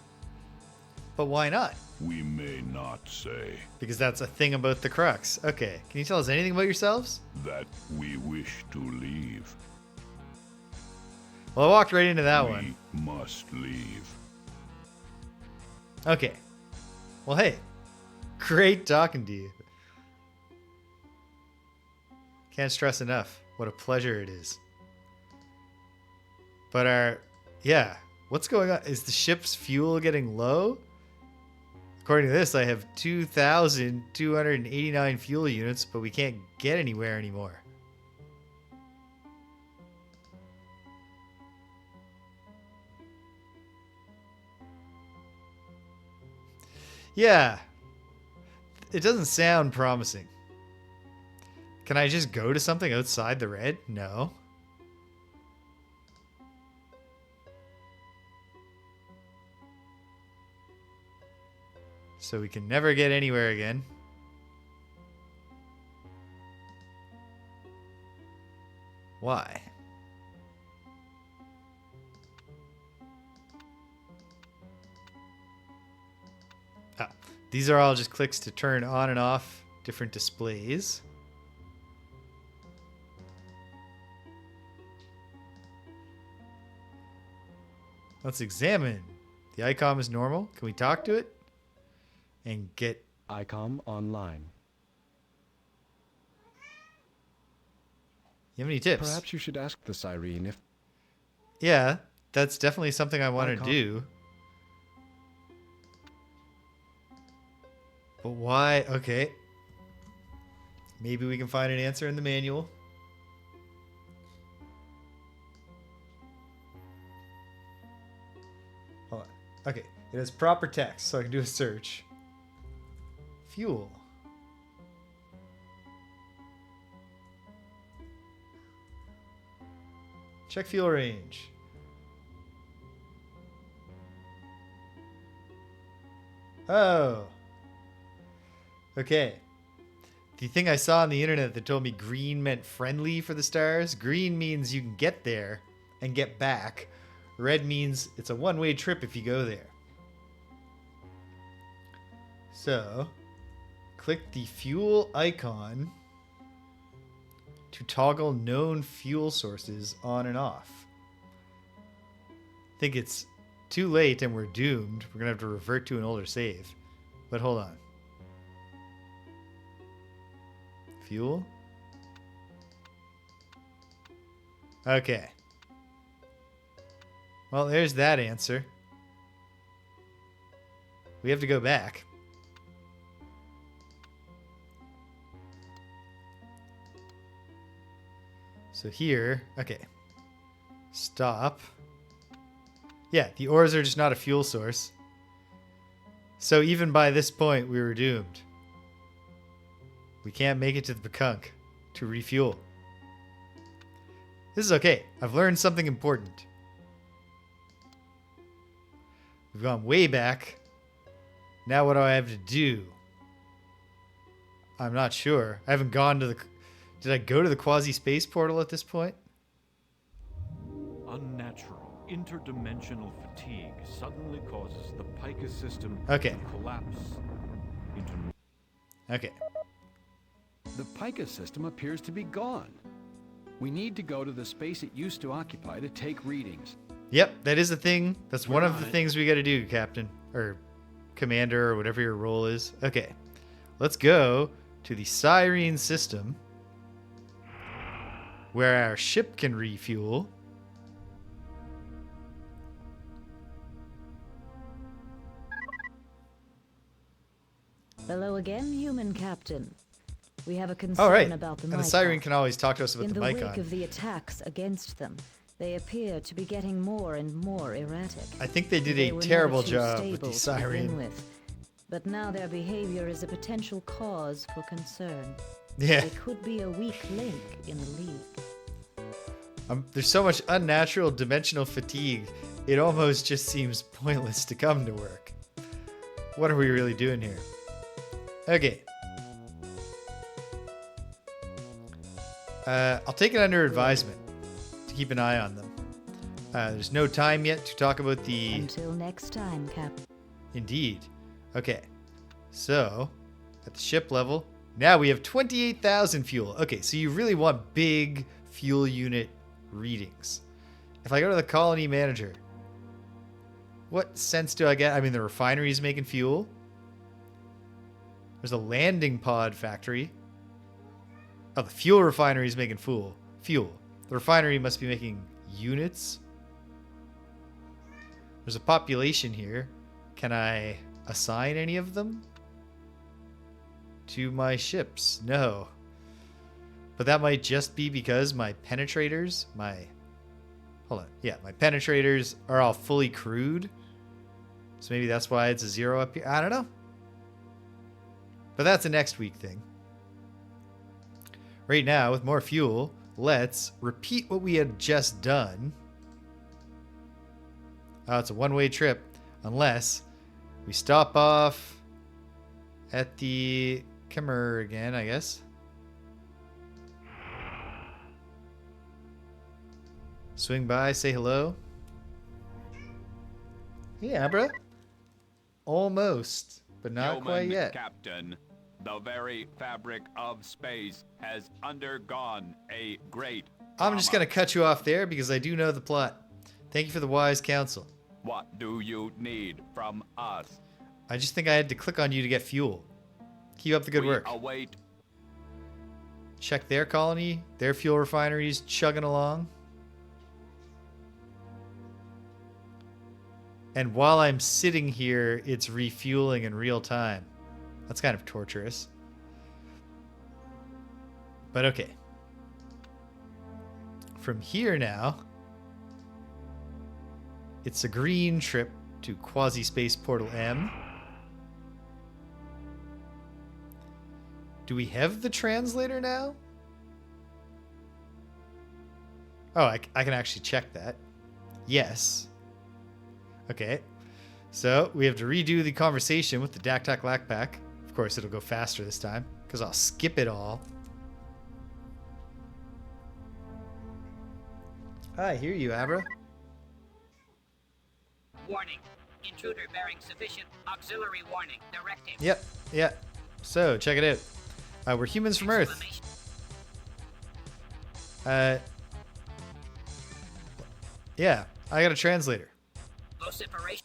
But why not? We may not say Because that's a thing about the Crux. Okay. Can you tell us anything about yourselves? that we wish to leave. Well, I walked right into that We one. must leave. Okay. Well, hey. Great talking to you. Can't stress enough what a pleasure it is. But yeah, what's going on? Is the ship's fuel getting low? According to this, I have 2,289 fuel units, but we can't get anywhere anymore. Yeah. It doesn't sound promising. Can I just go to something outside the red? No. So we can never get anywhere again. Why? Oh, these are all just clicks to turn on and off different displays. Let's examine. The icon is normal. Can we talk to it? And get... ICOM online. You have any tips? Perhaps you should ask the Syreen if... Yeah, that's definitely something I want to Icon. do. But why? Okay. Maybe we can find an answer in the manual. Hold on. Okay, it has proper text, so I can do a search. Fuel. Check fuel range. Oh. Okay. The thing I saw on the internet that told me green meant friendly for the stars. Green means you can get there and get back. Red means it's a one-way trip if you go there. So, click the fuel icon. to toggle known fuel sources on and off. I think it's too late and we're doomed. We're going to have to revert to an older save. But hold on. Fuel? Okay. Well, there's that answer. We have to go back. So here, okay. Stop. Yeah, the ores are just not a fuel source. So even by this point, we were doomed. We can't make it to the Bakunk to refuel. This is okay. I've learned something important. We've gone way back. Now what do I have to do? I'm not sure. I haven't gone to the... Did I go to the quasi-space portal at this point? Unnatural, interdimensional fatigue suddenly causes the Pica system Okay. to collapse into... Okay. The Pica system appears to be gone. We need to go to the space it used to occupy to take readings. Yep, that is a thing. That's one We're of on the it. things we got to do, Captain. Or Commander, or whatever your role is. Okay. Let's go to the Syreen system, where our ship can refuel. Hello again, human captain. We have a concern All right. about the And the Mycon. Syreen can always talk to us about In the the wake Mycon. of the attacks against them, they appear to be getting more and more erratic. I think they did They a were terrible never too job with the stable to begin Syreen. with, but now their behavior is a potential cause for concern. Yeah. They could be a weak link in the league. There's so much unnatural dimensional fatigue, it almost just seems pointless to come to work. What are we really doing here? Okay. I'll take it under advisement to keep an eye on them. There's no time yet to talk about the... Until next time, Cap. Indeed. Okay. So, at the ship level, now we have 28,000 fuel. Okay, so you really want big fuel unit readings. If I go to the colony manager, what sense do I get? I mean, the refinery's making fuel. There's a landing pod factory. Oh, the fuel refinery is making fuel. The refinery must be making units. There's a population here. Can I assign any of them to my ships? No. But that might just be because my penetrators, hold on. Yeah, my penetrators are all fully crewed. So maybe that's why it's a 0 up here. I don't know. But that's a next week thing. Right now, with more fuel, let's repeat what we had just done. Oh, it's a one-way trip. Unless we stop off at the Chmmr again, I guess. Swing by, say hello. Yeah, bruh. Almost, but not Human quite yet. Captain, the very fabric of space has undergone a great I'm just going to cut you off there because I do know the plot. Thank you for the wise counsel. What do you need from us? I just think I had to click on you to get fuel. Keep up the good we work. await Check their colony, their fuel refineries chugging along. And while I'm sitting here, it's refueling in real time. That's kind of torturous. But okay. From here now, it's a green trip to Quasi-Space Portal M. Do we have the translator now? Oh, I can actually check that. Yes. Okay. So we have to redo the conversation with the Daktaklakpak. Of course, it'll go faster this time because I'll skip it all. I hear you, Abra. Warning. Intruder bearing sufficient auxiliary warning. Directive. Yep. So check it out. We're humans from Earth. Exclamation. Yeah, I got a translator. Vociferation.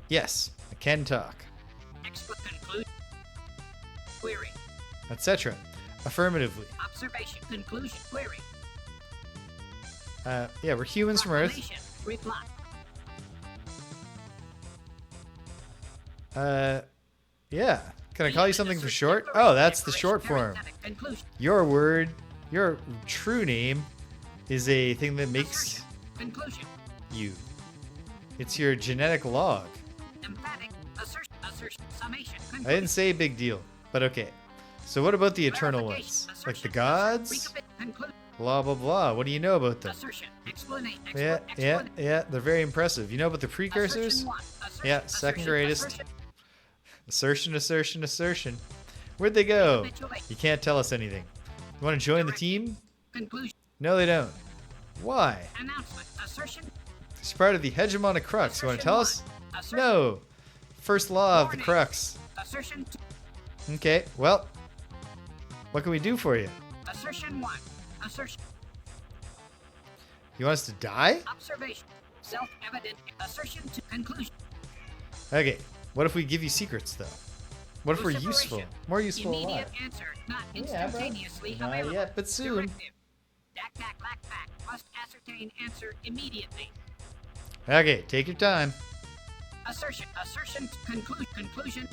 Yes, I can talk. Conclude. Query. Etc. Affirmatively. Observation. Conclusion. Query. Yeah, we're humans from Earth. Proclamation. Reply. Yeah. Can I call you something for short? Oh, that's the short form. Conclusion. Your word, your true name, is a thing that makes Conclusion. you. It's your genetic log. Emphatic. Assertion. Assertion. Summation. I Conclusion. didn't say big deal, but okay. So what about the eternal ones? Like the gods? Conclusion. Blah, blah, blah. What do you know about them? Assertion. Explanation. Yeah, they're very impressive. You know about the precursors? Yeah, second greatest. Assertion. Where'd they go? You can't tell us anything. You want to join the team? Conclusion. No, they don't. Why? Announcement. Assertion. It's part of the Hegemonic Crux. You want to tell us? No. First law of the Crux. Assertion. Okay, well, what can we do for you? Assertion 1. Assertion. You want us to die? Observation. Self-evident. Assertion to conclusion. Okay, what if we give you secrets, though? What if we're Vociferation. useful? More useful Immediate alive. answer, not Yeah, bro. instantaneously Not available. yet, but soon. Directive. Daktaklakpak must ascertain answer immediately. Okay, take your time. Assertion. Assertion. Conclusion.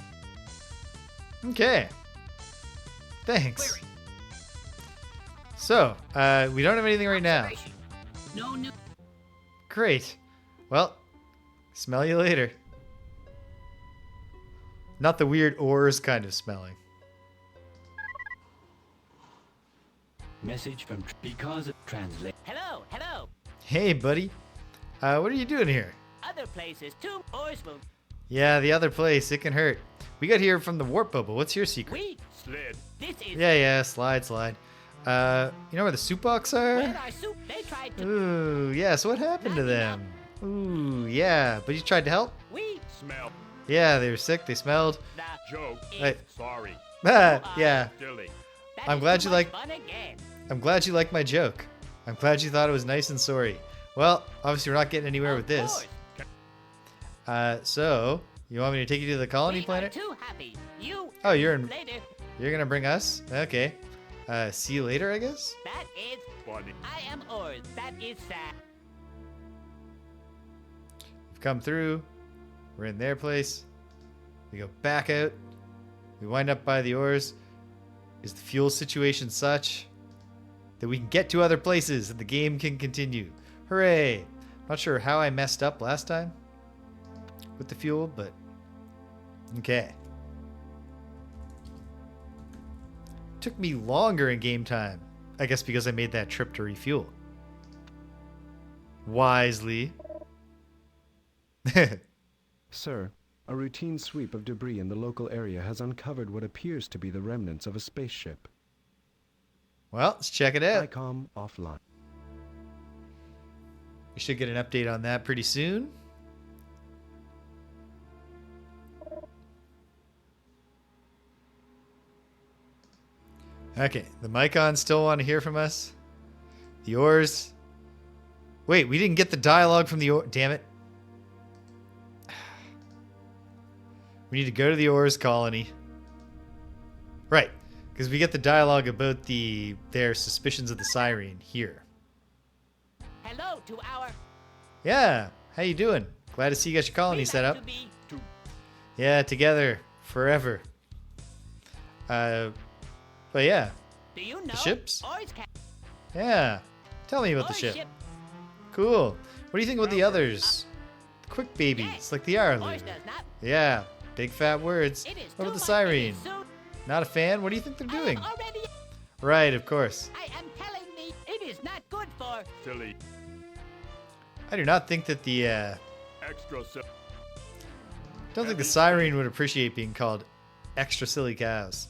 Okay. Thanks. Query. So, we don't have anything right now. Observation. No new. Great. Well, smell you later. Not the weird oars kind of smelling. Message from because of translate. Hello, hello. Hey, buddy. What are you doing here? Other places too. Oarsman. Yeah, the other place. It can hurt. We got here from the warp bubble. What's your secret? We. Slid. This is. Yeah, slide. You know where the soup box are? Where our soup. They tried to. Ooh, yeah, so what happened to them? Ooh, yeah, but you tried to help? We. Smell. Yeah, they were sick, they smelled. The. Joke. Hey. Sorry. Yeah, Silly. That I'm is glad too you much like- fun again. I'm glad you liked my joke. I'm glad you thought it was nice and sorry. Well, obviously we're not getting anywhere Of with this. course. So, you want me to take you to the colony We planet? Are too happy. You. Oh, you're in- Later. You're gonna bring us? Okay. See you later, I guess? That is. Funny. I am Ors. That is sad. We've come through. We're in their place. We go back out. We wind up by the oars. Is the fuel situation such that we can get to other places and the game can continue? Hooray! Not sure how I messed up last time with the fuel, but okay. Took me longer in game time. I guess because I made that trip to refuel. Wisely. Sir, a routine sweep of debris in the local area has uncovered what appears to be the remnants of a spaceship. Well, let's check it out. ICOM offline. We should get an update on that pretty soon. Okay, the Mycons still want to hear from us. The oars. Wait, we didn't get the dialogue from the oars. Damn it. We need to go to the oars colony. Right, because we get the dialogue about their suspicions of the Syreen here. Hello to our. Yeah, how you doing? Glad to see you got your colony we set like up. to be- Yeah, together forever. But yeah, Do you know? ships? Ors can. yeah. Tell me about the Ors ship. Cool. What do you think about the others? Quick babies, Yes. like the Ors Ariloulaleelay. does not. Yeah, big fat words. It is What too about the much. Syreen? It is soon. Not a fan? What do you think they're I am doing? already. Right, of course. I am telling thee, it is not good for. Silly. I do not think that the Extra silly. don't think the Syreen would appreciate being called extra silly cows.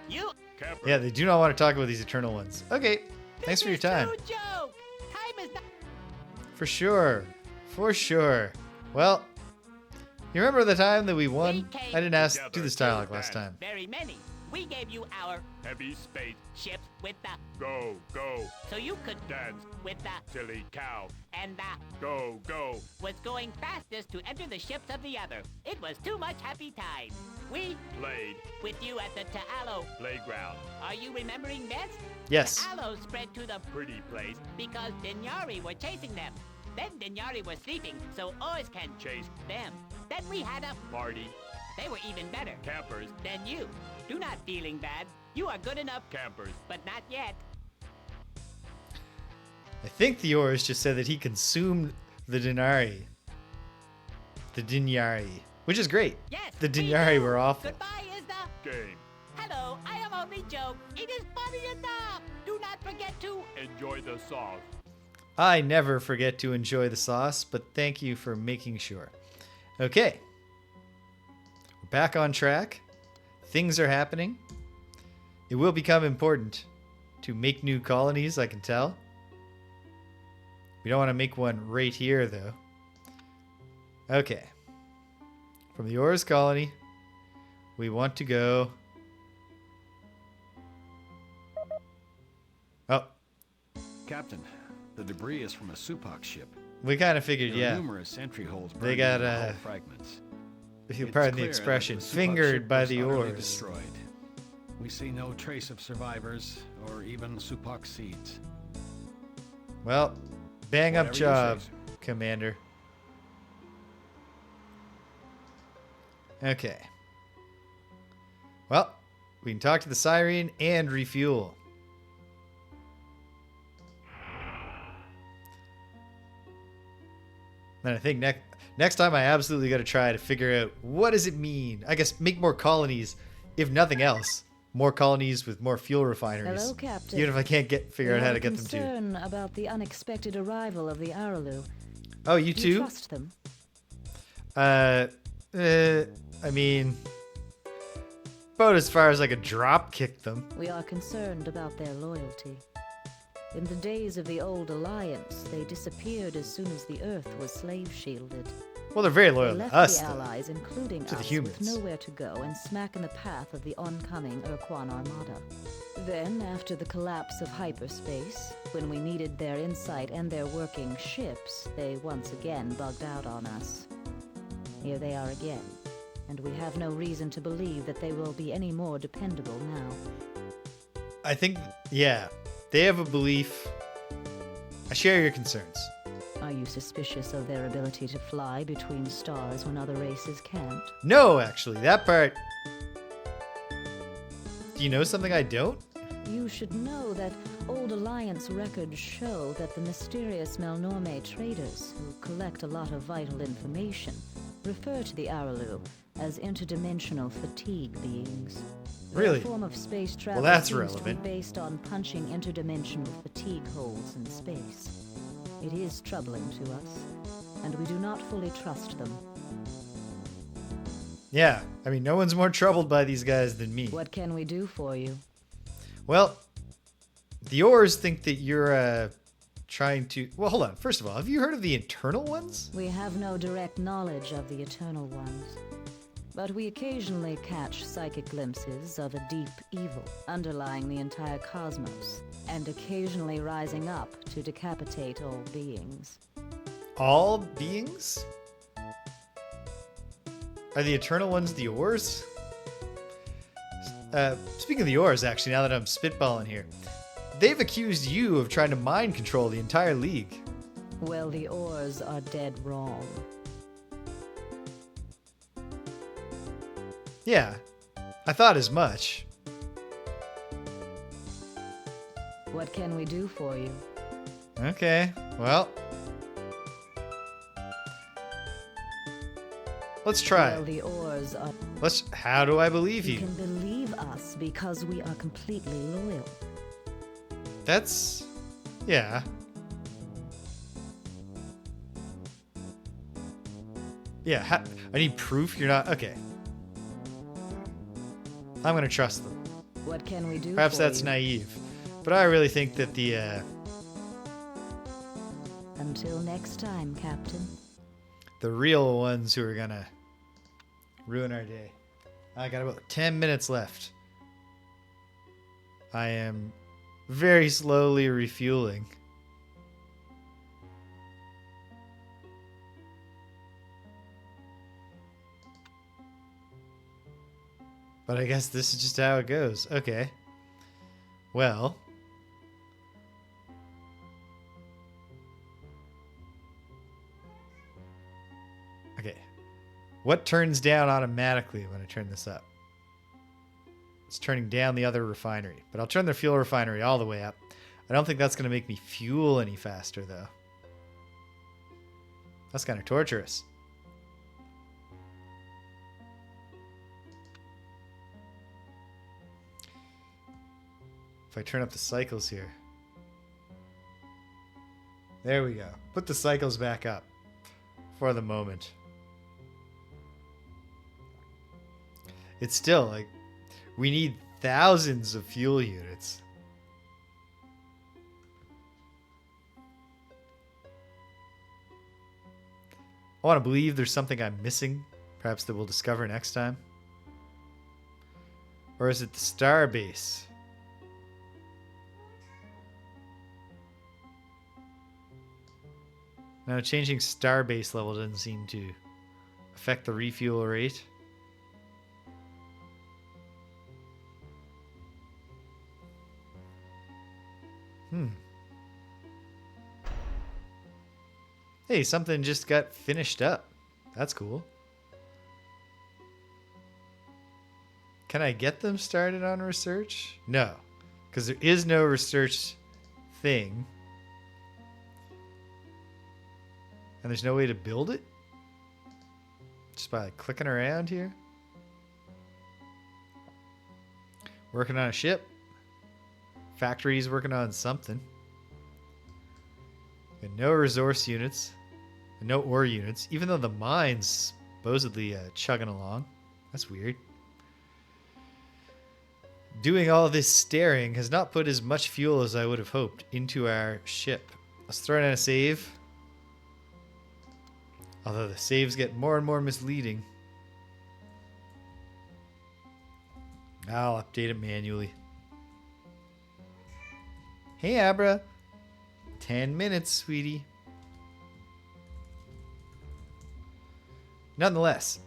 You. Camper. Yeah, they do not want to talk about these eternal ones. Okay, thanks for your time. This is no joke. Time is not. For sure. For sure. Well, you remember the time that we won? We came I didn't do together this till dialogue then. last time. Very many. We gave you our Heavy space. ships with the Go, go. so you could Dance. with the Silly cow. and the Go, go. was going fastest to enter the ships of the other. It was too much happy time. We Played. with you at the Ta'alo. Playground. Are you remembering this? Yes. Ta'alo spread to the Pretty place. because Dinyari were chasing them. Then Dinyari were sleeping, so Oz can Chase. them. Then we had a Party. they were even better Campers. than you. Do not feeling bad. You are good enough, Campers. but not yet. I think the Oars just said that he consumed the Dinyari. The Dinyari. Which is great. Yes. The we Dinyari do. were awful. Goodbye is the Game. hello. I am only joke. It is funny enough. Do not forget to Enjoy the sauce. I never forget to enjoy the sauce, but thank you for making sure. Okay. We're back on track. Things are happening. It will become important to make new colonies, I can tell. We don't want to make one right here, though. Okay. From the Oars colony, we want to go... Oh, Captain, the debris is from a Supak ship. we kind of figured, There yeah. are numerous entry holes They burned got, into the hull fragments. If you It's pardon the clear that expression, the Supak fingered ship by was the utterly Oars. destroyed. We see no trace of survivors or even Supak seeds. Well, bang up Whatever you job, say, sir. Commander. Okay. Well, we can talk to the Syreen and refuel. Then I think next time I absolutely got to try to figure out what does it mean. I guess make more colonies, if nothing else. More colonies with more fuel refineries. Hello, Captain. Even if I can't figure We out how have to a get them to. concern about the unexpected arrival of the Ariloulaleelay. Oh, you Do you too? trust them? I mean, about as far as I could drop kick them. We are concerned about their loyalty. In the days of the old alliance, they disappeared as soon as the Earth was slave-shielded. Well, they're very They loyal left to us, the though. allies, including To the us, humans. with nowhere to go and smack in the path of the oncoming Urquan Armada. Then, after the collapse of hyperspace, when we needed their insight and their working ships, they once again bugged out on us. Here they are again, and we have no reason to believe that they will be any more dependable now. I think, yeah, they have a belief. I share your concerns. Are you suspicious of their ability to fly between stars when other races can't? No, actually, that part. Do you know something I don't? You should know that old Alliance records show that the mysterious Melnorme traders, who collect a lot of vital information, refer to the Ariloulaleelay as interdimensional fatigue beings. Really? Their form of space travel that's seems relevant. to be based on punching interdimensional fatigue holes in space. It is troubling to us, and we do not fully trust them. Yeah, I mean, no one's more troubled by these guys than me. What can we do for you? Well, the Oars think that you're trying to. Well, hold on. First of all, have you heard of the Internal Ones? We have no direct knowledge of the Eternal Ones, but we occasionally catch psychic glimpses of a deep evil underlying the entire cosmos, and occasionally rising up to decapitate all beings. All beings? Are the Eternal Ones the Oars? Speaking of the Oars, actually, now that I'm spitballing here, they've accused you of trying to mind control the entire League. Well, the Oars are dead wrong. Yeah, I thought as much. What can we do for you? Okay, well. Let's try. Well, the Oars are... How do I believe You you? can believe us because we are completely loyal. That's... Yeah. Yeah, I need proof you're not... Okay. I'm gonna trust them. What can we do Perhaps for that's you? naive. But I really think that the, Until next time, Captain. the real ones who are gonna ruin our day. I got about 10 minutes left. I am very slowly refueling. But I guess this is just how it goes. Okay. Well. Okay. What turns down automatically when I turn this up? It's turning down the other refinery. But I'll turn the fuel refinery all the way up. I don't think that's going to make me fuel any faster, though. That's kind of torturous. If I turn up the cycles here. There we go. Put the cycles back up for the moment. It's still like we need thousands of fuel units. I want to believe there's something I'm missing, perhaps that we'll discover next time. Or is it the star base? No, changing star base level doesn't seem to affect the refuel rate. Hey, something just got finished up. That's cool. Can I get them started on research? No, because there is no research thing. And there's no way to build it? Just by like clicking around here? Working on a ship. Factory's working on something. And no resource units. And no ore units. Even though the mine's supposedly chugging along. That's weird. Doing all this staring has not put as much fuel as I would have hoped into our ship. Let's throw in a save. Although the saves get more and more misleading. I'll update it manually. Hey, Abra. 10 minutes, sweetie. Nonetheless,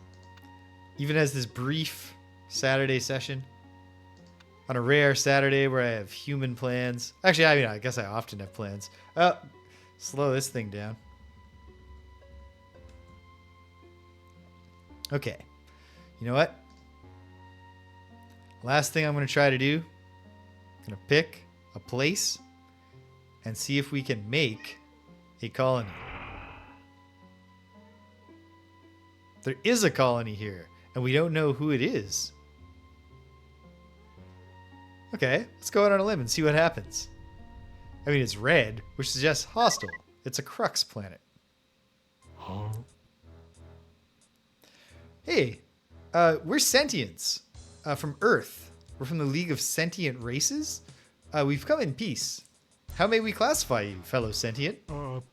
even as this brief Saturday session, on a rare Saturday where I have human plans. Actually, I mean, I guess I often have plans. Oh, slow this thing down. Okay. You know what? Last thing I'm going to try to do, I'm going to pick a place and see if we can make a colony. There is a colony here, and we don't know who it is. Okay, let's go out on a limb and see what happens. I mean, it's red, which suggests hostile. It's a Crux planet. Huh? Hey, we're sentients from Earth. We're from the League of Sentient Races. We've come in peace. How may we classify you, fellow sentient?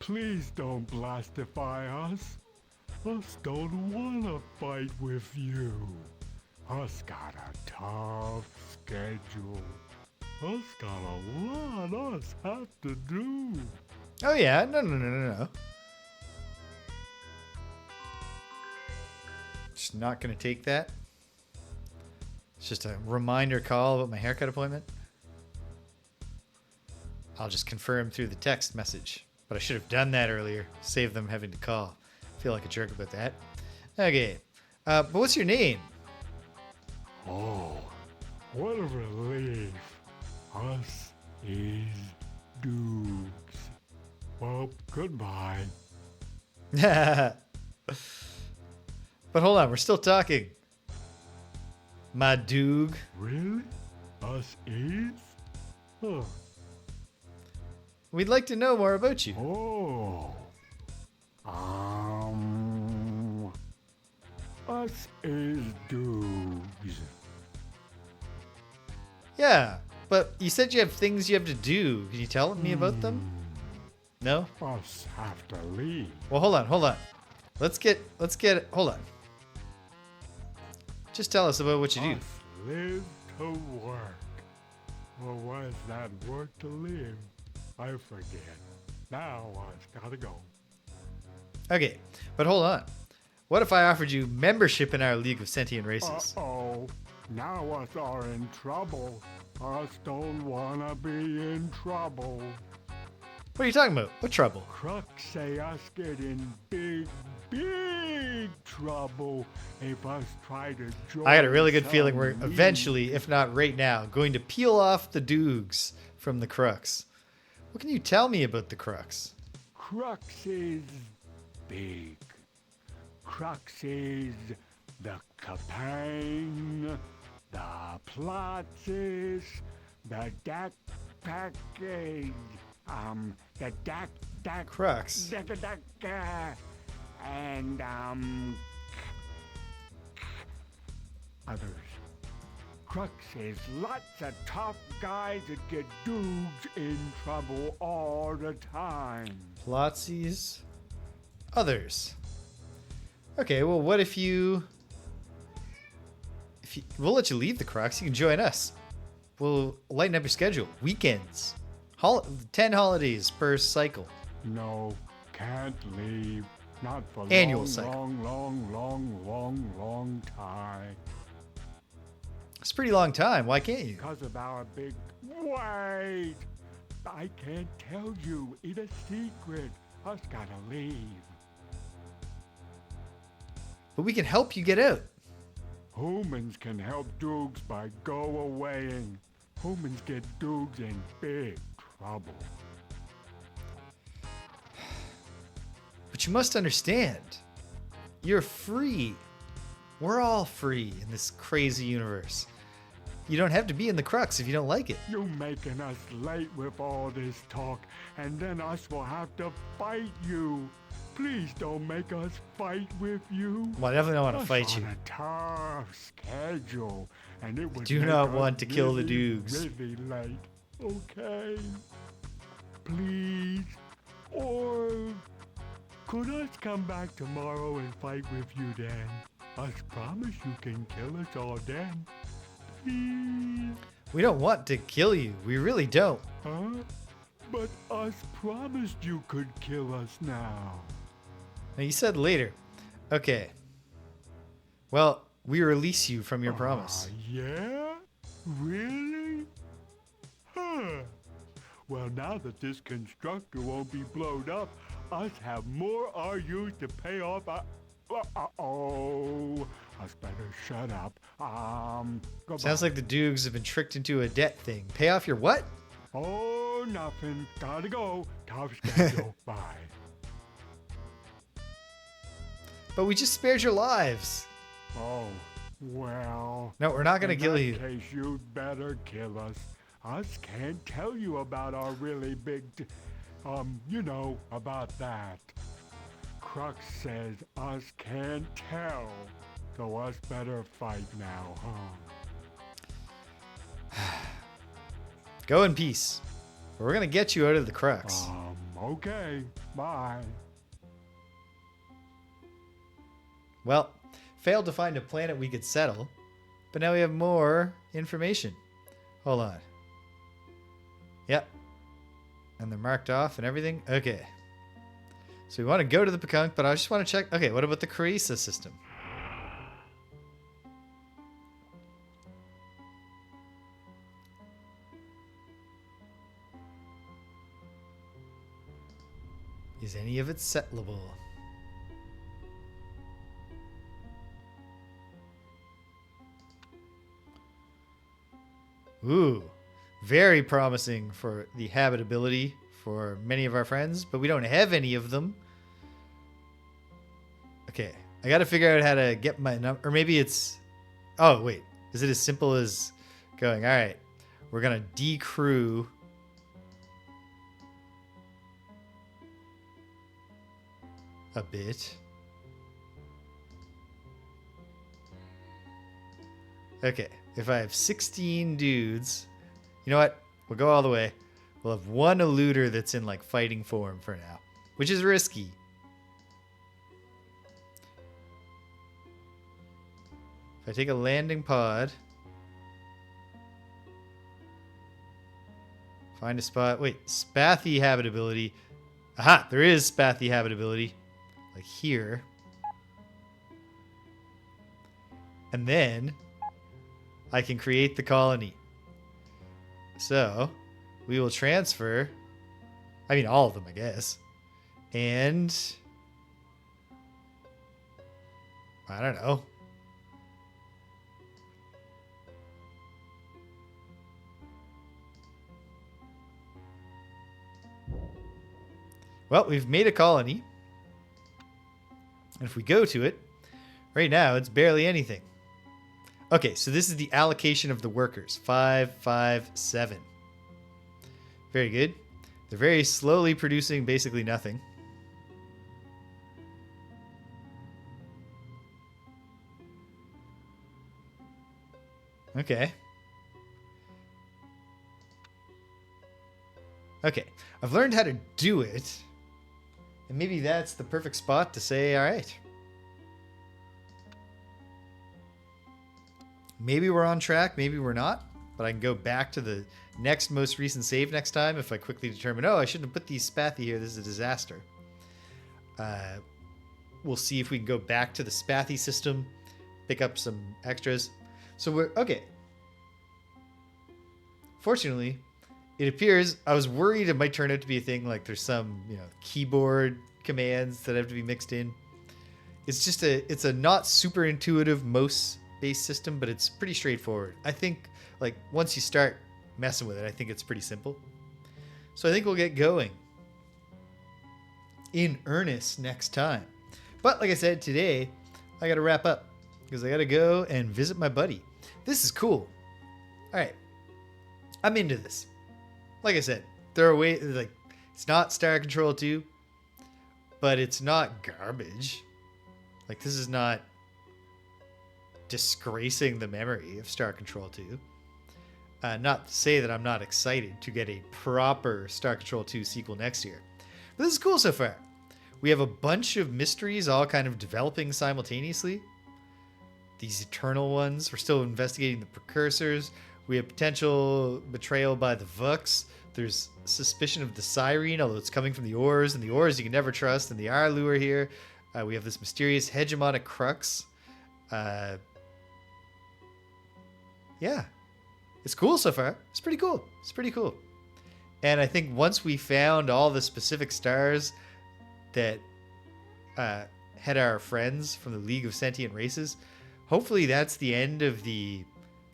Please don't blastify us. Us don't wanna fight with you. Us got a tough schedule. Us got a lot us have to do. Oh yeah, no. Just not gonna take that. It's just a reminder call about my haircut appointment. I'll just confirm through the text message. But I should have done that earlier. Save them having to call. I feel like a jerk about that. Okay. But what's your name? Oh, what a relief. Us is Doogs. Well, goodbye. But hold on, we're still talking. My Doog. Really? Us is? Huh. We'd like to know more about you. Oh. Us is Doogs. Yeah, but you said you have things you have to do. Can you tell me about them? No? Us have to leave. Well, hold on. Let's get, hold on. Just tell us about what you do. Us live to work. Or was that work to live? I forget. Now I've gotta go. Okay, but hold on. What if I offered you membership in our League of Sentient Races? Uh-oh. Now us are in trouble. Us don't wanna be in trouble. What are you talking about? What trouble? Crux say us get in big, big trouble if us try to join. I got a really good feeling some we're league. eventually, if not right now, going to peel off the Doogs from the Crux. What can you tell me about the Crux? Crux is big. Crux is the Capang, the Platzes, the Daktaklakpak, the Crux. and others. Crux is lots of tough guys that get Doogs in trouble all the time. Plotsies. Others. Okay, well, what if you... We'll let you leave the Crux. You can join us. We'll lighten up your schedule. Weekends. 10 holidays per cycle. No, can't leave. Not for Annual cycle. long time. It's a pretty long time. Why can't you? Because of our big... Wait! I can't tell you. It's a secret. Us gotta leave. But we can help you get out. Humans can help Doogs by go awaying. Humans get Doogs in big trouble. But you must understand. You're free. We're all free in this crazy universe. You don't have to be in the Crux if you don't like it. You making us late with all this talk, and then us will have to fight you. Please don't make us fight with you. Well, I definitely don't want to Us fight you. on a tough schedule, and it would Do make not us want to kill the really, Doogs. Really late. Okay. Please. Or could us come back tomorrow and fight with you then? Us promise you can kill us all then. Please. We don't want to kill you. We really don't. Huh? But us promised you could kill us now. Now, you said later. Okay. Well, we release you from your promise. Yeah? Really? Huh. Well, now that this constructor won't be blown up, us have more RUs to pay off. Us better shut up. Goodbye. Sounds like the Doogs have been tricked into a debt thing. Pay off your what? Oh, nothing. Gotta go. Tough schedule. Bye. But we just spared your lives. Oh, well. No, we're not going to kill you. In that case, you'd better kill us. Us can't tell you about our really big, you know, about that. Crux says us can't tell, so us better fight now, huh? Go in peace. We're going to get you out of the Crux. Okay. Bye. Well, failed to find a planet we could settle, but now we have more information. Hold on. Yep. And they're marked off and everything. Okay. So we want to go to the Pekunk, but I just want to check. Okay, what about the Carissa system? Is any of it settleable? Ooh, very promising for the habitability for many of our friends, but we don't have any of them. Okay, I got to figure out how to get my number, or maybe it's... Oh, wait, is it as simple as going, all right, we're going to decrew a bit. Okay, if I have 16 dudes, you know what? We'll go all the way. We'll have one eluder that's in like fighting form for now, which is risky. If I take a landing pod, Find a spot. Wait, spathy habitability. Aha, there is spathy habitability. Like here. And then I can create the colony. So we will transfer, I mean, all of them, I guess. And I don't know. Well, we've made a colony. And if we go to it, right now it's barely anything. Okay, so this is the allocation of the workers. 5, 5, 7. Very good. They're very slowly producing basically nothing. Okay. Okay, I've learned how to do it. And maybe that's the perfect spot to say, all right. Maybe we're on track, maybe we're not. But I can go back to the next most recent save next time if I quickly determine, oh, I shouldn't have put these spathy here. This is a disaster. We'll see if we can go back to the spathy system, pick up some extras. So we're, okay. Fortunately, it appears, I was worried it might turn out to be a thing like there's some, keyboard commands that have to be mixed in. It's just it's a not super intuitive mouse-based system, but it's pretty straightforward. I think, like, once you start messing with it, I think it's pretty simple. So I think we'll get going in earnest next time. But like I said, today, I got to wrap up because I got to go and visit my buddy. This is cool. All right. I'm into this. Like I said, there are ways, like, it's not Star Control 2, but it's not garbage. Like, this is not disgracing the memory of Star Control 2. Not to say that I'm not excited to get a proper Star Control 2 sequel next year. But this is cool so far. We have a bunch of mysteries all kind of developing simultaneously. These eternal ones. We're still investigating the precursors. We have potential betrayal by the Vux. There's suspicion of the Syreen, although it's coming from the ores, and the ores you can never trust, and the Ariloulaleelay here. We have this mysterious Hegemonic Crux. Yeah. It's cool so far. It's pretty cool. It's pretty cool. And I think once we found all the specific stars that had our friends from the League of Sentient Races, hopefully that's the end of the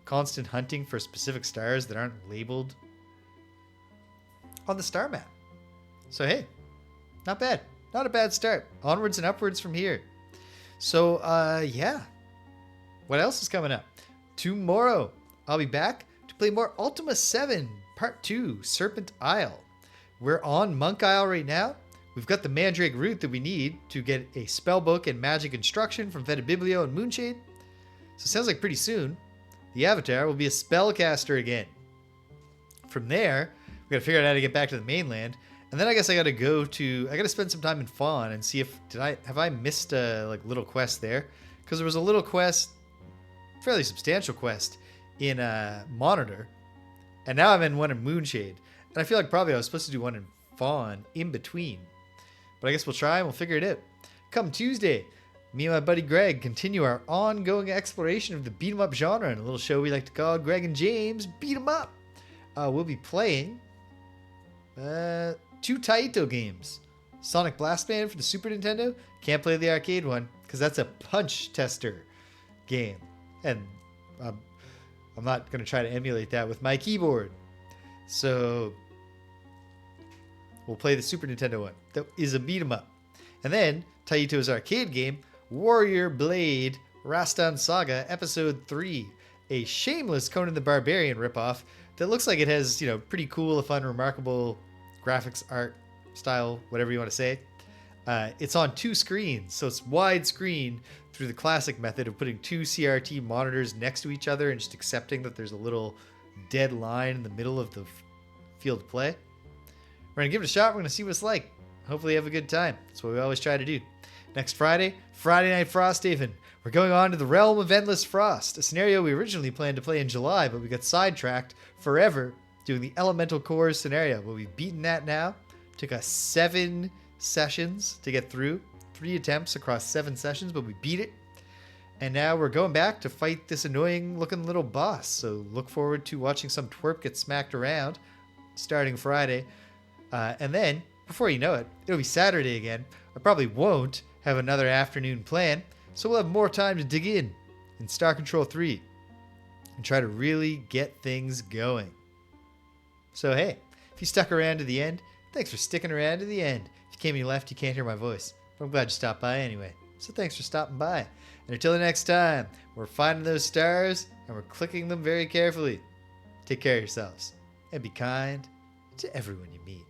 constant hunting for specific stars that aren't labeled on the star map. So hey, not bad. Not a bad start. Onwards and upwards from here. So yeah. What else is coming up? Tomorrow, I'll be back to play more Ultima 7 Part 2, Serpent Isle. We're on Monk Isle right now. We've got the Mandrake root that we need to get a spellbook and magic instruction from Vetabiblio and Moonshade. So it sounds like pretty soon, the Avatar will be a spellcaster again. From there, we got to figure out how to get back to the mainland. And then I guess I got to spend some time in Fawn and see if, have I missed a little quest there? Because there was a little quest, fairly substantial quest, in Monitor. And now I'm in one in Moonshade. And I feel like probably I was supposed to do one in Fawn in between. But I guess we'll try and we'll figure it out. Come Tuesday, me and my buddy Greg continue our ongoing exploration of the beat-em-up genre in a little show we like to call Greg and James Beat 'em Up. We'll be playing 2 Taito games. Sonic Blast Band for the Super Nintendo. Can't play the arcade one because that's a punch tester game. And I'm not going to try to emulate that with my keyboard. So we'll play the Super Nintendo one. That is a beat 'em up. And then Taito's arcade game, Warrior Blade Rastan Saga Episode 3. A shameless Conan the Barbarian ripoff that looks like it has, pretty cool, fun, remarkable graphics, art, style, whatever you want to say. It's on 2 screens, so it's widescreen through the classic method of putting 2 CRT monitors next to each other and just accepting that there's a little dead line in the middle of the field of play. We're going to give it a shot. We're going to see what it's like. Hopefully have a good time. That's what we always try to do. Next Friday, Friday Night Frosthaven. We're going on to the Realm of Endless Frost, a scenario we originally planned to play in July, but we got sidetracked forever doing the elemental core scenario. But we've beaten that now. Took us 7 sessions to get through. 3 attempts across 7 sessions, but we beat it. And now we're going back to fight this annoying looking little boss. So look forward to watching some twerp get smacked around starting Friday. And then, before you know it, it'll be Saturday again. I probably won't have another afternoon plan, so we'll have more time to dig in Star Control 3 and try to really get things going. So hey, if you stuck around to the end, thanks for sticking around to the end. If you came and you left, you can't hear my voice. But I'm glad you stopped by anyway. So thanks for stopping by. And until the next time, we're finding those stars and we're clicking them very carefully. Take care of yourselves and be kind to everyone you meet.